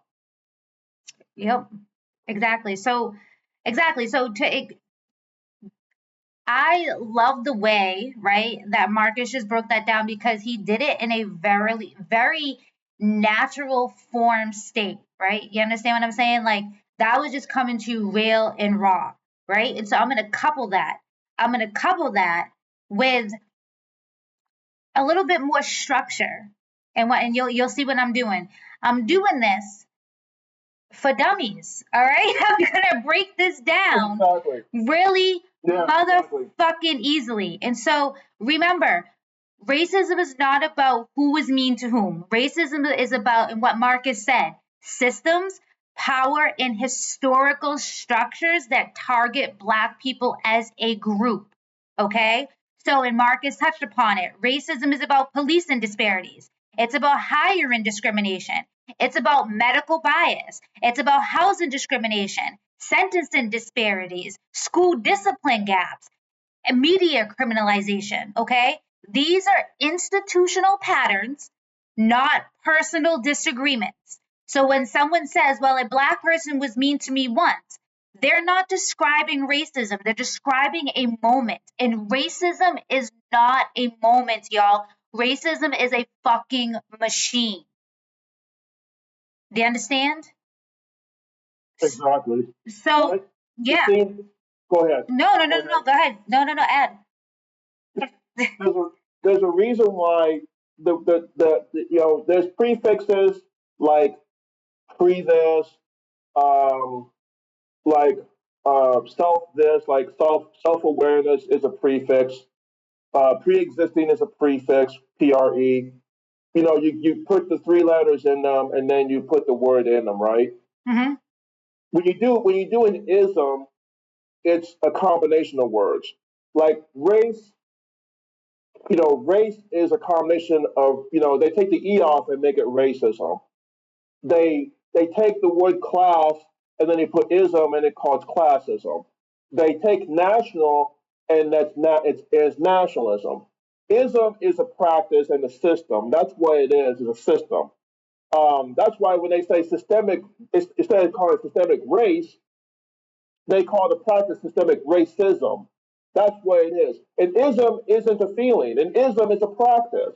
Speaker 2: Yep, exactly. So I love the way, right, that Marcus just broke that down because he did it in a very, very natural form state, right? You understand what I'm saying? Like that was just coming to you real and raw, right? And so I'm gonna couple that. I'm gonna couple that with a little bit more structure. And you'll see what I'm doing. I'm doing this for dummies. All right. I'm gonna break this down
Speaker 1: Exactly.
Speaker 2: really
Speaker 1: Yeah, exactly.
Speaker 2: motherfucking easily. And so remember, racism is not about who is mean to whom. Racism is about, and what Marcus said, systems, power, and historical structures that target Black people as a group. Okay? So, and Marcus touched upon it, racism is about policing disparities. It's about hiring discrimination. It's about medical bias. It's about housing discrimination, sentencing disparities, school discipline gaps, and media criminalization. Okay? These are institutional patterns, not personal disagreements. So when someone says, well, a Black person was mean to me once, they're not describing racism. They're describing a moment. And racism is not a moment, y'all. Racism is a fucking machine. Do you understand?
Speaker 1: Exactly.
Speaker 2: So,
Speaker 1: But the
Speaker 2: yeah.
Speaker 1: thing, go ahead.
Speaker 2: No, no, no,
Speaker 1: Go
Speaker 2: no,
Speaker 1: ahead.
Speaker 2: no. Go ahead. No, no, no. Add.
Speaker 1: There's a there's a reason why there's prefixes like pre this, um, like self this, like self awareness is a prefix. Pre existing is a prefix. Pre. You put the three letters in them and then you put the word in them, right?
Speaker 2: Mm-hmm.
Speaker 1: When you do an ism, it's a combination of words. Like race, race is a combination of, they take the E off and make it racism. They take the word class and then they put ism and it calls classism. They take national and it's nationalism. Ism is a practice and a system. That's what it is a system. That's why when they say systemic, instead of calling it systemic race, they call the practice systemic racism. That's what it is. An ism isn't a feeling. An ism is a practice.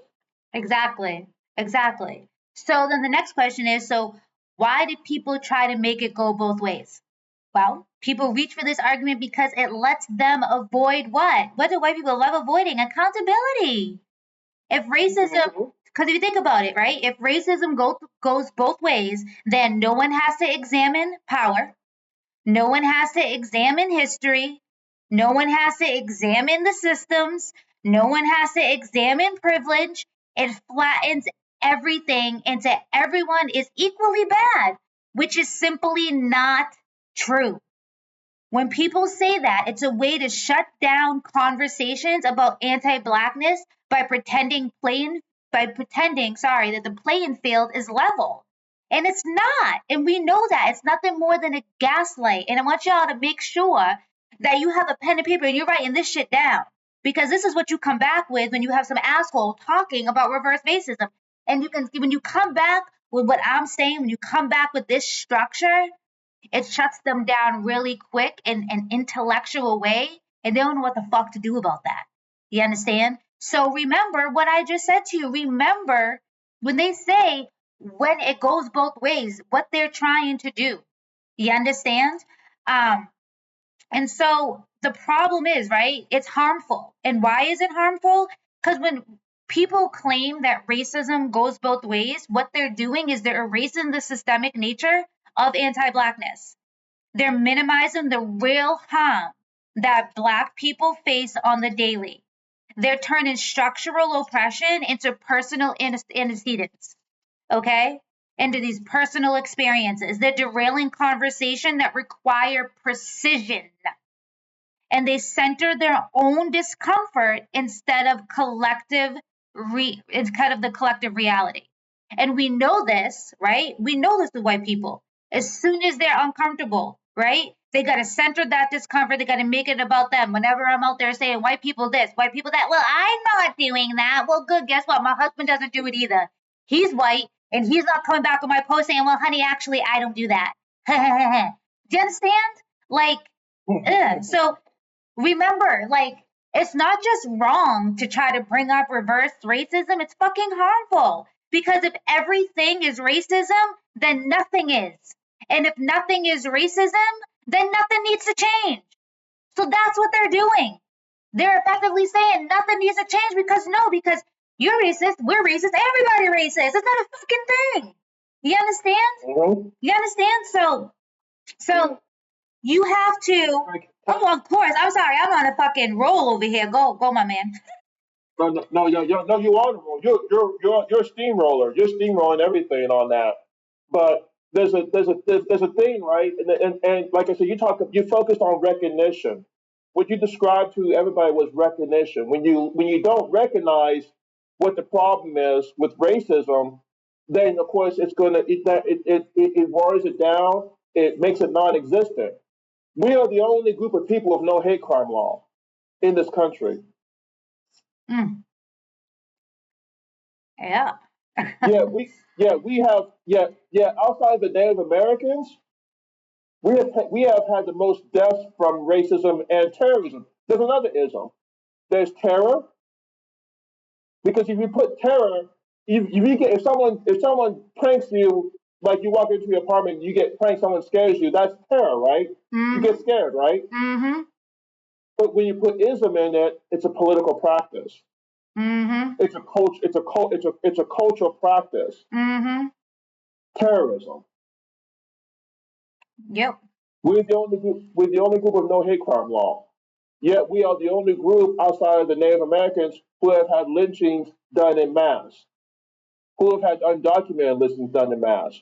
Speaker 2: Exactly. Exactly. So then the next question is, so why did people try to make it go both ways? Well, people reach for this argument because it lets them avoid what? What do white people love avoiding? Accountability. If racism,
Speaker 1: Mhm.
Speaker 2: because if you think about it, right? If racism goes both ways, then no one has to examine power. No one has to examine history. No one has to examine the systems. No one has to examine privilege. It flattens everything into everyone is equally bad, which is simply not true. When people say that, it's a way to shut down conversations about anti-blackness by pretending, sorry, that the playing field is level. And it's not. And we know that. It's nothing more than a gaslight. And I want y'all to make sure that you have a pen and paper and you're writing this shit down. Because this is what you come back with when you have some asshole talking about reverse racism. And when you come back with what I'm saying, when you come back with this structure, it shuts them down really quick in an intellectual way, and they don't know what the fuck to do about that. You understand? So remember what I just said to you. Remember when they say when it goes both ways, what they're trying to do. You understand? Um, and so the problem is, right? It's harmful. And why is it harmful? Because when people claim that racism goes both ways, what they're doing is they're erasing the systemic nature of anti-blackness. They're minimizing the real harm that Black people face on the daily. They're turning structural oppression into personal antecedents, okay? Into these personal experiences. They're derailing conversation that require precision, and they center their own discomfort instead of instead of the collective reality. And we know this, right? We know this with white people. As soon as they're uncomfortable, right? They got to center that discomfort. They got to make it about them. Whenever I'm out there saying white people this, white people that, well, I'm not doing that. Well, good. Guess what? My husband doesn't do it either. He's white and he's not coming back on my post saying, well, honey, actually, I don't do that. Do you understand? Like, so remember, like, it's not just wrong to try to bring up reverse racism, it's fucking harmful. Because if everything is racism, then nothing is. And if nothing is racism, then nothing needs to change. So that's what they're doing. They're effectively saying nothing needs to change because you're racist, we're racist, everybody racist. It's not a fucking thing. You understand?
Speaker 1: Mm-hmm.
Speaker 2: You understand? So you have to. Oh, of course. I'm sorry. I'm on a fucking roll over here. Go, my man.
Speaker 1: No, you are the roll. You're a steamroller. You're steamrolling everything on that. But there's a thing, right? And like I said, you focused on recognition. What you described to everybody was recognition. When you don't recognize what the problem is with racism, then of course it's gonna it waters it down. It makes it non-existent. We are the only group of people with no hate crime law in this country.
Speaker 2: Mm, yeah.
Speaker 1: We have outside of the Native Americans, we have had the most deaths from racism and terrorism. There's another ism. There's terror, because if you put terror, if someone pranks you, like you walk into your apartment, you get pranked, someone scares you, that's terror, right? You
Speaker 2: Mm-hmm.
Speaker 1: get scared, right?
Speaker 2: Mm-hmm.
Speaker 1: But when you put ism in it, it's a political practice.
Speaker 2: Mm-hmm.
Speaker 1: It's a culture. It's a cultural practice.
Speaker 2: Mm-hmm.
Speaker 1: Terrorism.
Speaker 2: Yep.
Speaker 1: We're the only group with no hate crime law. Yet we are the only group outside of the Native Americans who have had lynchings done in mass, who have had undocumented lynchings done in mass.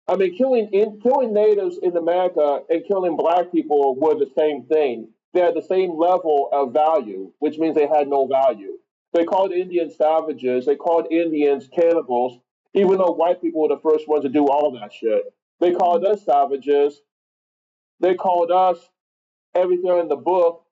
Speaker 1: I mean, killing natives in America and killing black people were the same thing. They had the same level of value, which means they had no value. They called Indians savages. They called Indians cannibals, even though white people were the first ones to do all that shit. They called us savages. They called us everything in the book,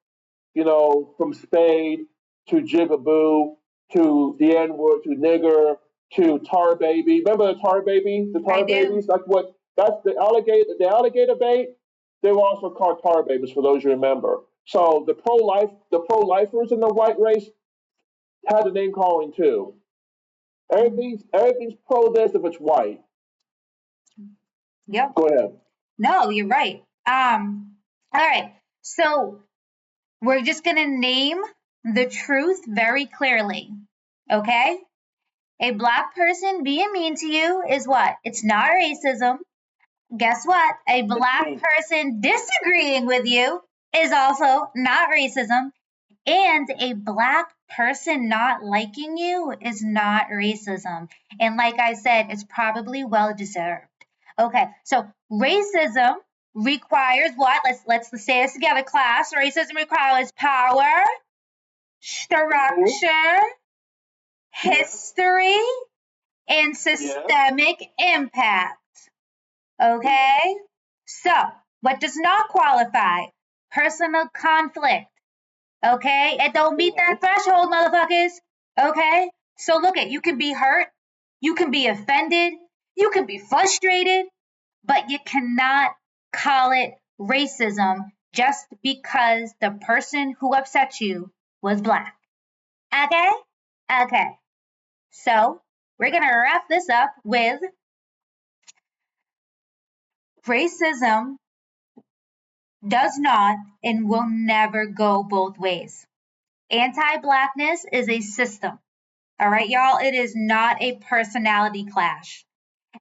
Speaker 1: from spade to jigaboo to the N word to nigger to tar baby. Remember the tar baby? The
Speaker 2: I
Speaker 1: tar
Speaker 2: do.
Speaker 1: babies? That's the alligator. The alligator bait. They were also called tar babies, for those you remember. So the pro lifers in the white race had the name calling too. Everything's pro this if it's white.
Speaker 2: Yep.
Speaker 1: Go ahead.
Speaker 2: No, you're right. All right. So we're just gonna name the truth very clearly. Okay? A black person being mean to you is what? It's not racism. Guess what? A black person disagreeing with you is also not racism. And a black person not liking you is not racism. And like I said, it's probably well deserved. Okay, so racism requires what? Let's say this together, class. Racism requires power,
Speaker 1: Mhm.
Speaker 2: structure, history, and
Speaker 1: Yeah.
Speaker 2: systemic impact. Okay? So, what does not qualify? Personal conflict. Okay? It don't meet that threshold, motherfuckers. Okay? So, look at you can be hurt, you can be offended, you can be frustrated, but you cannot call it racism just because the person who upset you was black. Okay? Okay. So, we're going to wrap this up with racism does not and will never go both ways. Anti-blackness is a system. All right, y'all? It is not a personality clash.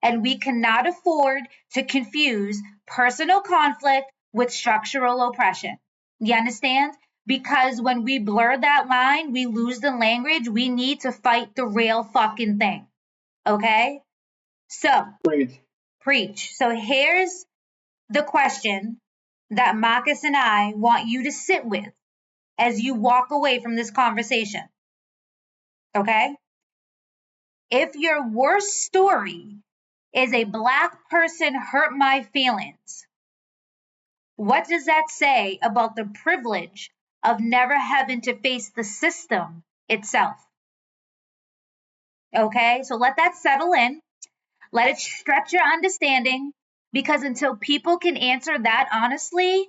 Speaker 2: And we cannot afford to confuse personal conflict with structural oppression. You understand? Because when we blur that line, we lose the language. We need to fight the real fucking thing. Okay? So,
Speaker 1: Preach.
Speaker 2: preach. So, here's the question that Marcus and I want you to sit with as you walk away from this conversation. Okay? If your worst story is a black person hurt my feelings, what does that say about the privilege of never having to face the system itself? Okay, so let that settle in. Let it stretch your understanding because until people can answer that honestly,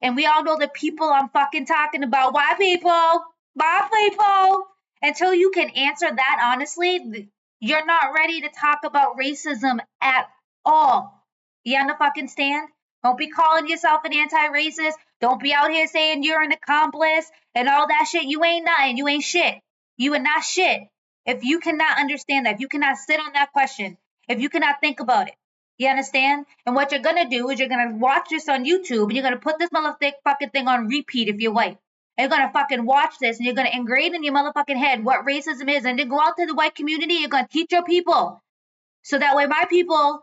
Speaker 2: and we all know the people I'm fucking talking about, white people, black people, until you can answer that honestly, you're not ready to talk about racism at all. You understand? Don't be calling yourself an anti-racist. Don't be out here saying you're an accomplice and all that shit. You ain't nothing. You ain't shit. You are not shit. If you cannot understand that, if you cannot sit on that question, if you cannot think about it, you understand? And what you're gonna do is you're gonna watch this on YouTube and you're gonna put this motherfucking thing on repeat if you're white. And you're gonna fucking watch this and you're gonna ingrain in your motherfucking head what racism is, and then go out to the white community. You're gonna teach your people so that way my people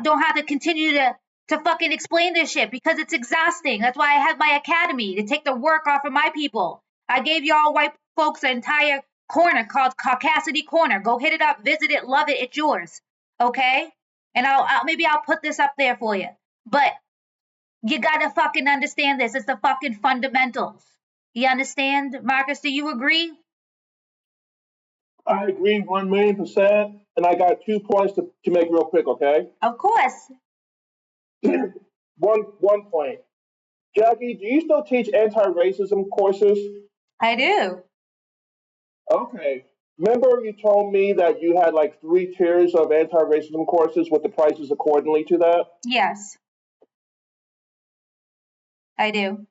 Speaker 2: don't have to continue to fucking explain this shit because it's exhausting. That's why I have my academy to take the work off of my people. I gave y'all white folks an entire corner called Caucasity Corner. Go hit it up, visit it, love it. It's yours. Okay? And I'll put this up there for you. But you gotta fucking understand this. It's the fucking fundamentals. You understand, Marcus? Do you agree?
Speaker 1: I agree 1,000,000%. And I got 2 points to make real quick, okay?
Speaker 2: Of course.
Speaker 1: One point. Jackie, do you still teach anti-racism courses?
Speaker 2: I do.
Speaker 1: Okay. Remember you told me that you had like 3 tiers of anti-racism courses with the prices accordingly to that?
Speaker 2: Yes, I do.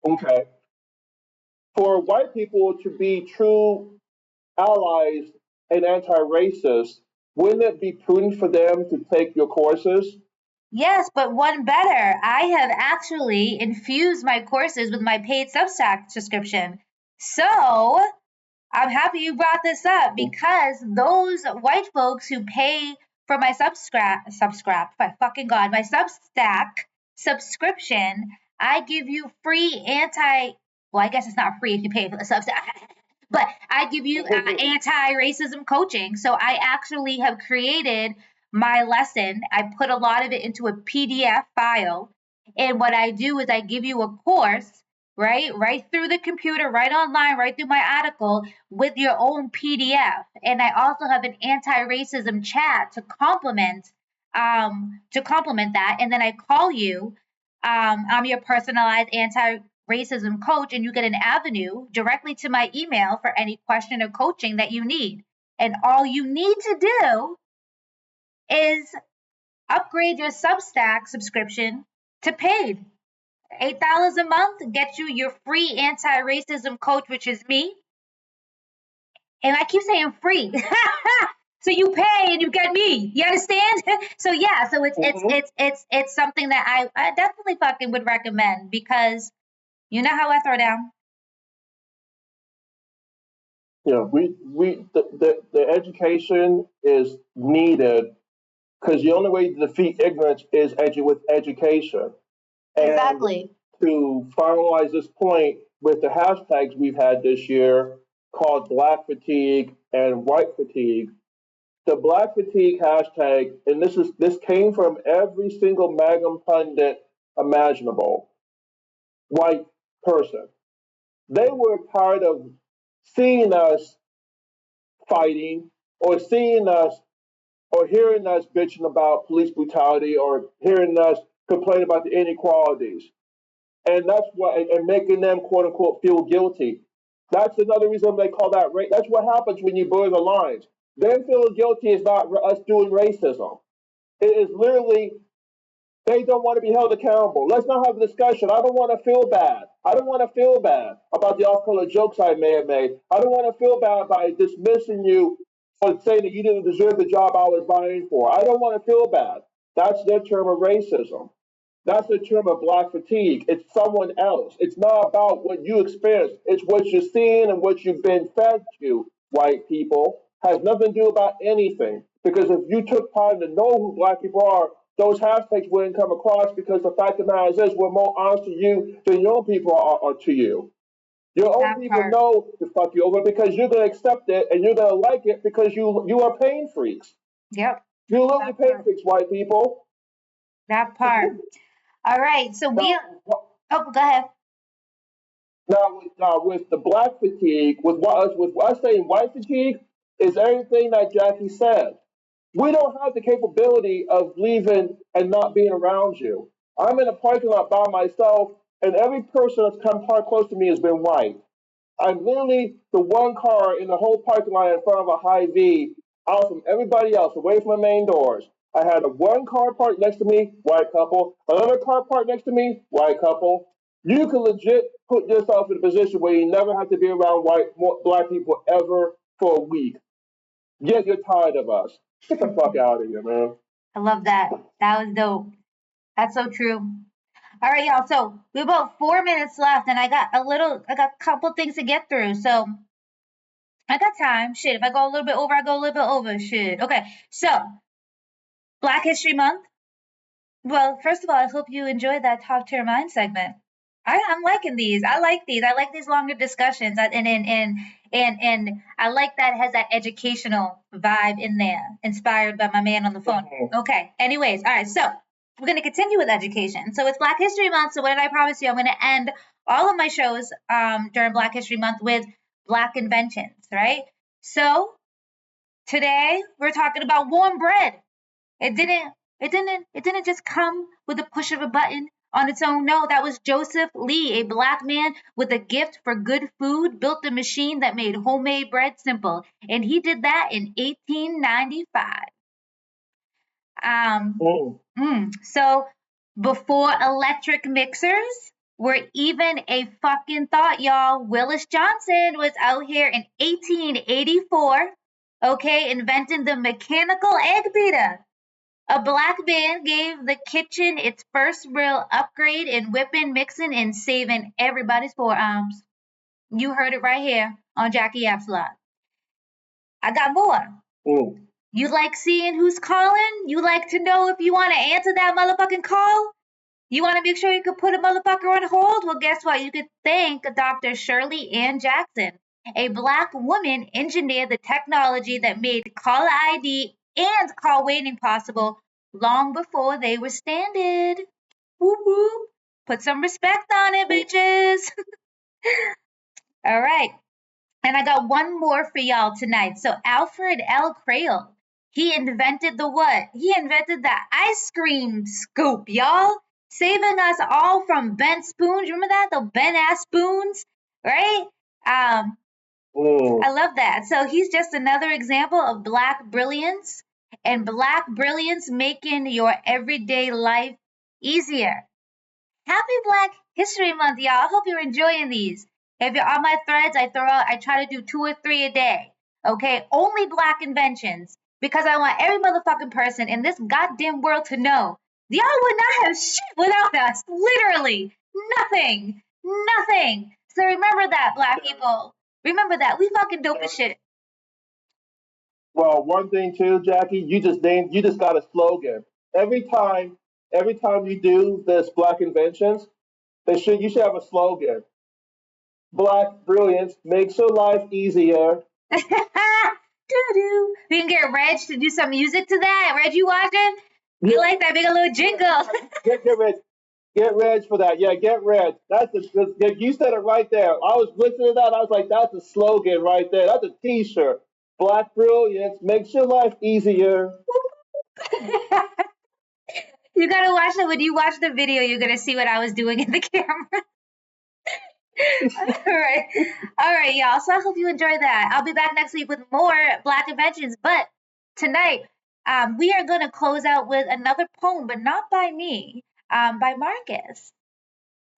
Speaker 1: Okay. For white people to be true allies and anti-racist, wouldn't it be prudent for them to take your courses?
Speaker 2: Yes, but one better. I have actually infused my courses with my paid Substack subscription. So I'm happy you brought this up because those white folks who pay for my my fucking god, my Substack subscription, I give you free well, I guess it's not free if you pay for the Substack, but I give you anti-racism coaching. So I actually have created my lesson. I put a lot of it into a PDF file. And what I do is I give you a course, right through the computer, right online, right through my article with your own PDF. And I also have an anti-racism chat to complement that. And then I call you. I'm your personalized anti-racism coach, and you get an avenue directly to my email for any question or coaching that you need. And all you need to do is upgrade your Substack subscription to paid. $8 a month gets you your free anti-racism coach, which is me. And I keep saying free. So you pay and you get me. You understand? So yeah, so it's something that I definitely fucking would recommend because you know how I throw down.
Speaker 1: Yeah, the education is needed because the only way to defeat ignorance is with education. And
Speaker 2: Exactly.
Speaker 1: to finalize this point with the hashtags we've had this year called Black Fatigue and White Fatigue, the Black Fatigue hashtag, and this came from every single Magnum pundit imaginable, white person. They were tired of seeing us fighting or seeing us or hearing us bitching about police brutality or hearing us complain about the inequalities. And that's what, and making them quote unquote feel guilty. That's another reason they call that race. That's what happens when you blur the lines. Them feeling guilty is not us doing racism. It is literally They don't want to be held accountable. Let's not have a discussion. I don't want to feel bad. I don't want to feel bad about the off-color jokes I may have made. I don't want to feel bad by dismissing you for saying that you didn't deserve the job I was vying for. I don't want to feel bad. That's their term of racism. That's the term of black fatigue. It's someone else. It's not about what you experience. It's what you're seeing and what you've been fed to, white people. Has nothing to do about anything. Because if you took time to know who black people are, those hashtags wouldn't come across because the fact of the matter is we're more honest to you than your own people are to you. Your own
Speaker 2: That
Speaker 1: people
Speaker 2: part.
Speaker 1: know to fuck you over because you're gonna accept it and you're gonna like it because you are pain freaks.
Speaker 2: Yep.
Speaker 1: You're literally
Speaker 2: That
Speaker 1: pain
Speaker 2: part.
Speaker 1: freaks, white people.
Speaker 2: That part. All right. So we.
Speaker 1: Now,
Speaker 2: Oh, go ahead.
Speaker 1: with the black fatigue, with us saying white fatigue, is everything that Jackie said. We don't have the capability of leaving and not being around you. I'm in a parking lot by myself, and every person that's come parked close to me has been white. I'm literally the one car in the whole parking lot in front of a high V, out from everybody else, away from the main doors. I had a one car parked next to me, white couple. Another car parked next to me, white couple. You can legit put yourself in a position where you never have to be around black people ever for a week. Yet you're tired of us. Get the fuck out of here, man.
Speaker 2: I love that. That was dope. That's so true. All right, y'all. So we have about 4 minutes left, and I got a couple things to get through. So I got time. Shit, if I go a little bit over, I go a little bit over. Shit. Okay. So Black History Month. Well, first of all, I hope you enjoyed that Talk to Your Mind segment. I'm liking these. I like these. I like these longer discussions, and I like that it has that educational vibe in there, inspired by my man on the phone.
Speaker 1: Mhm.
Speaker 2: Okay. Anyways, all right. So we're gonna continue with education. So it's Black History Month. So what did I promise you? I'm gonna end all of my shows during Black History Month with Black inventions, right? So today we're talking about warm bread. It didn't just come with the push of a button on its own. No, that was Joseph Lee, a black man with a gift for good food, built a machine that made homemade bread simple. And he did that in 1895. Um,
Speaker 1: Mm.
Speaker 2: so before electric mixers were even a fucking thought, y'all, Willis Johnson was out here in 1884, okay, inventing the mechanical egg beater. A black man gave the kitchen its first real upgrade in whipping, mixing, and saving everybody's forearms. You heard it right here on Jackie App's Lot. I got more.
Speaker 1: Mm.
Speaker 2: You like seeing who's calling? You like to know if you want to answer that motherfucking call? You want to make sure you can put a motherfucker on hold? Well, guess what? You could thank Dr. Shirley Ann Jackson. A black woman engineered the technology that made call ID and call waiting possible long before they were standard. Whoop whoop. Put some respect on it, bitches. All right. And I got one more for y'all tonight. So Alfred L. Crail, he invented the what? He invented the ice cream scoop, y'all. Saving us all from bent spoons. Remember that? The bent ass spoons, right? Um, I
Speaker 1: Mm.
Speaker 2: love that. So he's just another example of black brilliance and black brilliance making your everyday life easier. Happy Black History Month, y'all. I hope you're enjoying these. If you're on my threads, I try to do 2 or 3 a day. Okay, only black inventions. Because I want every motherfucking person in this goddamn world to know y'all would not have shit without us. Literally. Nothing. Nothing. So remember that, black people. Remember that. We fucking dope as shit.
Speaker 1: Well, one thing too, Jackie, you just got a slogan. Every time, every time you do this Black Inventions, you should have a slogan. Black brilliance makes your life easier.
Speaker 2: Doo-doo. We can get Reg to do some music to that. Reg, you watching? I
Speaker 1: Yeah,
Speaker 2: like that. Make a little jingle.
Speaker 1: get ready. Get Reg for that. Yeah, get Reg. You said it right there. I was listening to that. I was like, that's a slogan right there. That's a T-shirt. Black brilliance makes your life easier.
Speaker 2: You gotta watch it. When you watch the video, you're gonna see what I was doing in the camera. All right. All right, y'all. So I hope you enjoyed that. I'll be back next week with more Black Inventions. But tonight, We are going to close out with another poem, but not by me, by Marcus.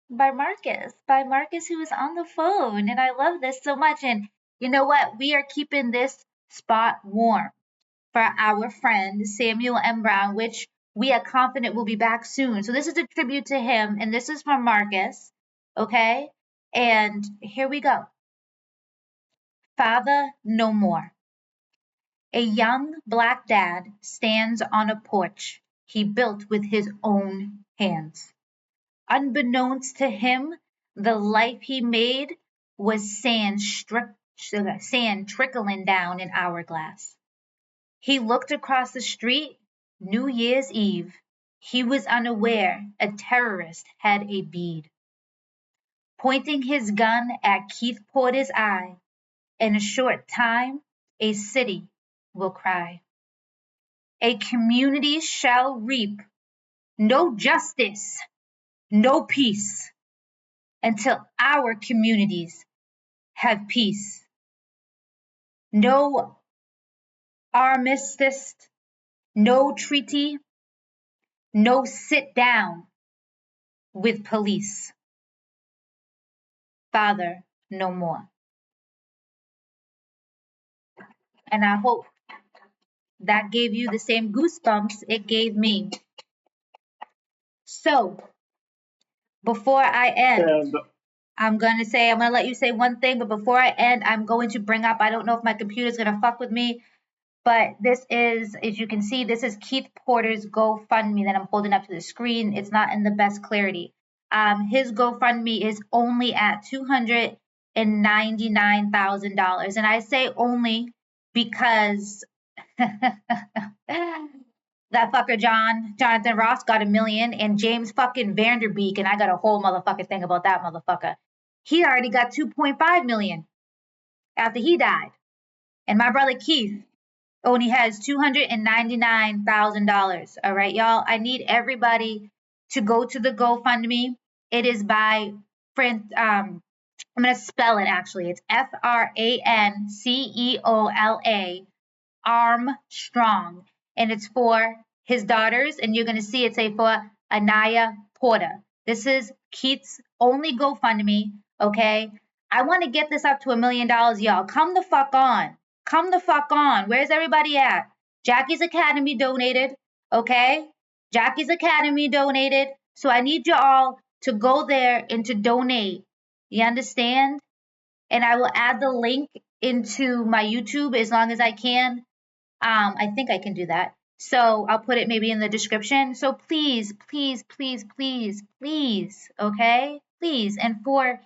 Speaker 2: By Marcus, who is on the phone. And I love this so much. And you know what? We are keeping this spot warm for our friend Samuel M. Brown, which we are confident will be back soon. So this is a tribute to him, and this is from Marcus. Okay? And here we go. Father No More. A young black dad stands on a porch he built with his own hands. Unbeknownst to him, the life he made was sand trickling down an hourglass. He looked across the street, New Year's Eve. He was unaware a terrorist had a bead. Pointing his gun at Keith Porter's eye, in a short time, a city will cry. A community shall reap no justice, no peace, until our communities have peace. No armistice, no treaty, no sit down with police. Father No More. And I hope that gave you the same goosebumps it gave me. So, before I end,
Speaker 1: And
Speaker 2: I'm going to let you say one thing, but before I end, I'm going to bring up, I don't know if my computer's going to fuck with me, but this is, as you can see, this is Keith Porter's GoFundMe that I'm holding up to the screen. It's not in the best clarity. His GoFundMe is only at $299,000. And I say only because that fucker Jonathan Ross got $1 million, and James fucking Vanderbeek, and I got a whole motherfucking thing about that motherfucker. He already got 2.5 million after he died. And my brother Keith only has $299,000. All right, y'all. I need everybody to go to the GoFundMe. It is by I'm gonna spell it actually. It's FRANCEOLA Armstrong, and it's for his daughters. And you're gonna see it say for Anaya Porter. This is Keith's only GoFundMe. Okay, I want to get this up to $1 million, y'all. Come the fuck on. Come the fuck on. Where's everybody at? Jackie's Academy donated. Okay, Jackie's Academy donated. So I need you all to go there and to donate. You understand? And I will add the link into my YouTube as long as I can. I think I can do that. So I'll put it maybe in the description. So please, please, please, please, please, okay? Please. And for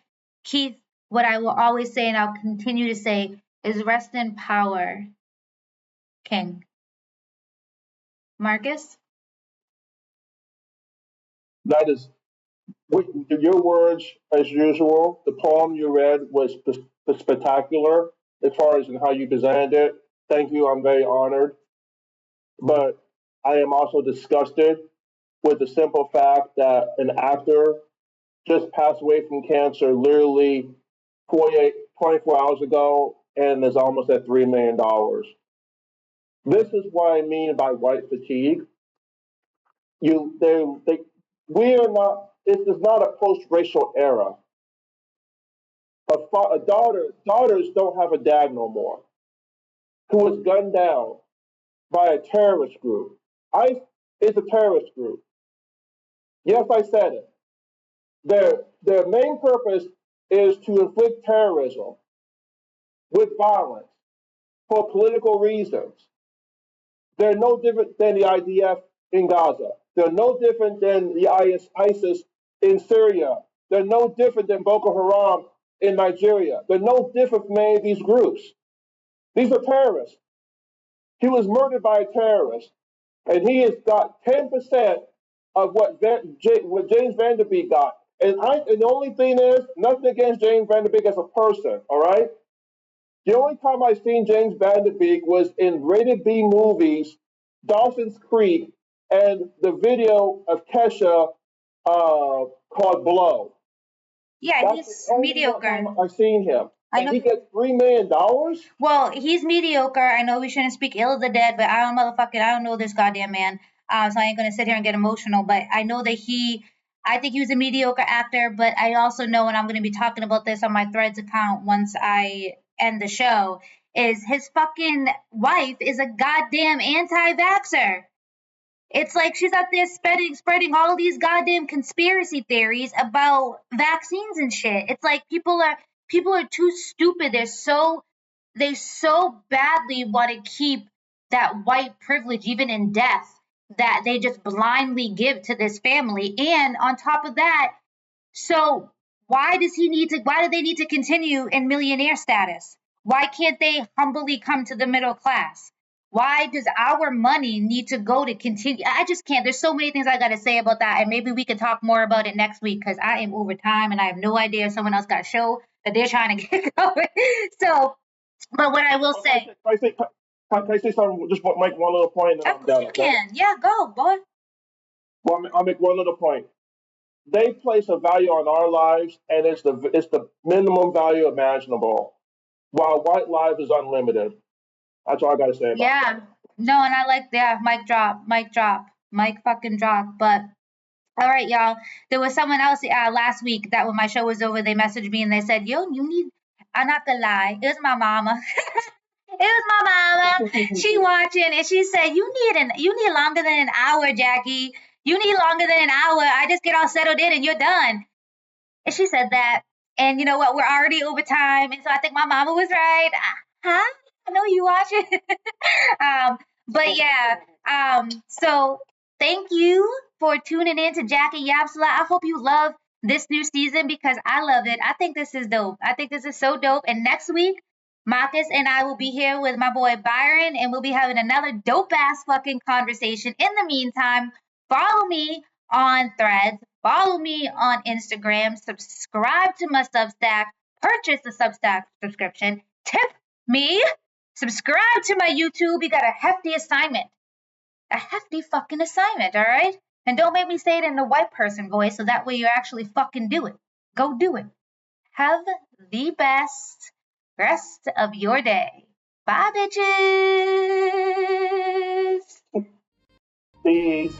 Speaker 2: Keith, what I will always say and I'll continue to say is rest in power, King. Marcus?
Speaker 1: that is your words, as usual. The poem you read was spectacular as far as in how you presented it. Thank you. I'm very honored. But I am also disgusted with the simple fact that an actor just passed away from cancer literally 24 hours ago and is almost at $3 million. This is what I mean by white fatigue. We are not. This is not a post-racial era. Daughters don't have a dad no more. Who was gunned down by a terrorist group. ICE is a terrorist group. Yes, I said it. Their main purpose is to inflict terrorism with violence for political reasons. They're no different than the IDF in Gaza. They're no different than the ISIS in Syria. They're no different than Boko Haram in Nigeria. They're no different from any of these groups. These are terrorists. He was murdered by a terrorist, and he has got 10% of what James Vanderbeek got. And the only thing is, nothing against James Vanderbeek as a person, all right? The only time I've seen James Vanderbeek was in rated B movies, Dawson's Creek, and the video of Kesha called Blow.
Speaker 2: Yeah,
Speaker 1: That's
Speaker 2: he's
Speaker 1: the only one
Speaker 2: mediocre.
Speaker 1: time I've seen him.
Speaker 2: I
Speaker 1: and
Speaker 2: know.
Speaker 1: he gets $3 million.
Speaker 2: Well, he's mediocre. I know we shouldn't speak ill of the dead, but I don't know this goddamn man. So I ain't gonna sit here and get emotional. But I know that I think he was a mediocre actor. But I also know, and I'm gonna be talking about this on my Threads account once I end the show, is his fucking wife is a goddamn anti-vaxxer. It's like she's out there spreading all these goddamn conspiracy theories about vaccines and shit. It's like people are too stupid. They so badly want to keep that white privilege even in death that they just blindly give to this family. And on top of that, so why do they need to continue in millionaire status? Why can't they humbly come to the middle class? Why does our money need to go to continue? I just can't. There's so many things I got to say about that. And maybe we can talk more about it next week because I am over time and I have no idea if someone else got a show that they're trying to get going. So, but what I will say,
Speaker 1: Can I say something? Just make one little point, and then
Speaker 2: of
Speaker 1: I'm
Speaker 2: course
Speaker 1: done.
Speaker 2: you
Speaker 1: Okay.
Speaker 2: can. Yeah, go, boy.
Speaker 1: Well, I'll make one little point. They place a value on our lives, and it's the minimum value imaginable. While white life is unlimited. That's all I got to say about
Speaker 2: Yeah.
Speaker 1: that.
Speaker 2: No, and I like, yeah, mic drop, mic fucking drop. But all right, y'all. There was someone else last week that when my show was over, they messaged me and they said, "Yo, you need." I'm not gonna lie, it was my mama. It was my mama. She watching and she said, you need longer than an hour, Jackie. You need longer than an hour. I just get all settled in and you're done." And she said that. And you know what? We're already over time. And so I think my mama was right. Huh? I know you watching. But yeah. So thank you for tuning in to Jackie Yapsula. I hope you love this new season because I love it. I think this is dope. I think this is so dope. And next week, Marcus and I will be here with my boy Byron, and we'll be having another dope ass fucking conversation. In the meantime, follow me on Threads, follow me on Instagram, subscribe to my Substack, purchase the Substack subscription, tip me, subscribe to my YouTube. We got a hefty assignment. A hefty fucking assignment, all right? And don't make me say it in the white person voice so that way you actually fucking do it. Go do it. Have the best rest of your day. Bye, bitches.
Speaker 1: Peace.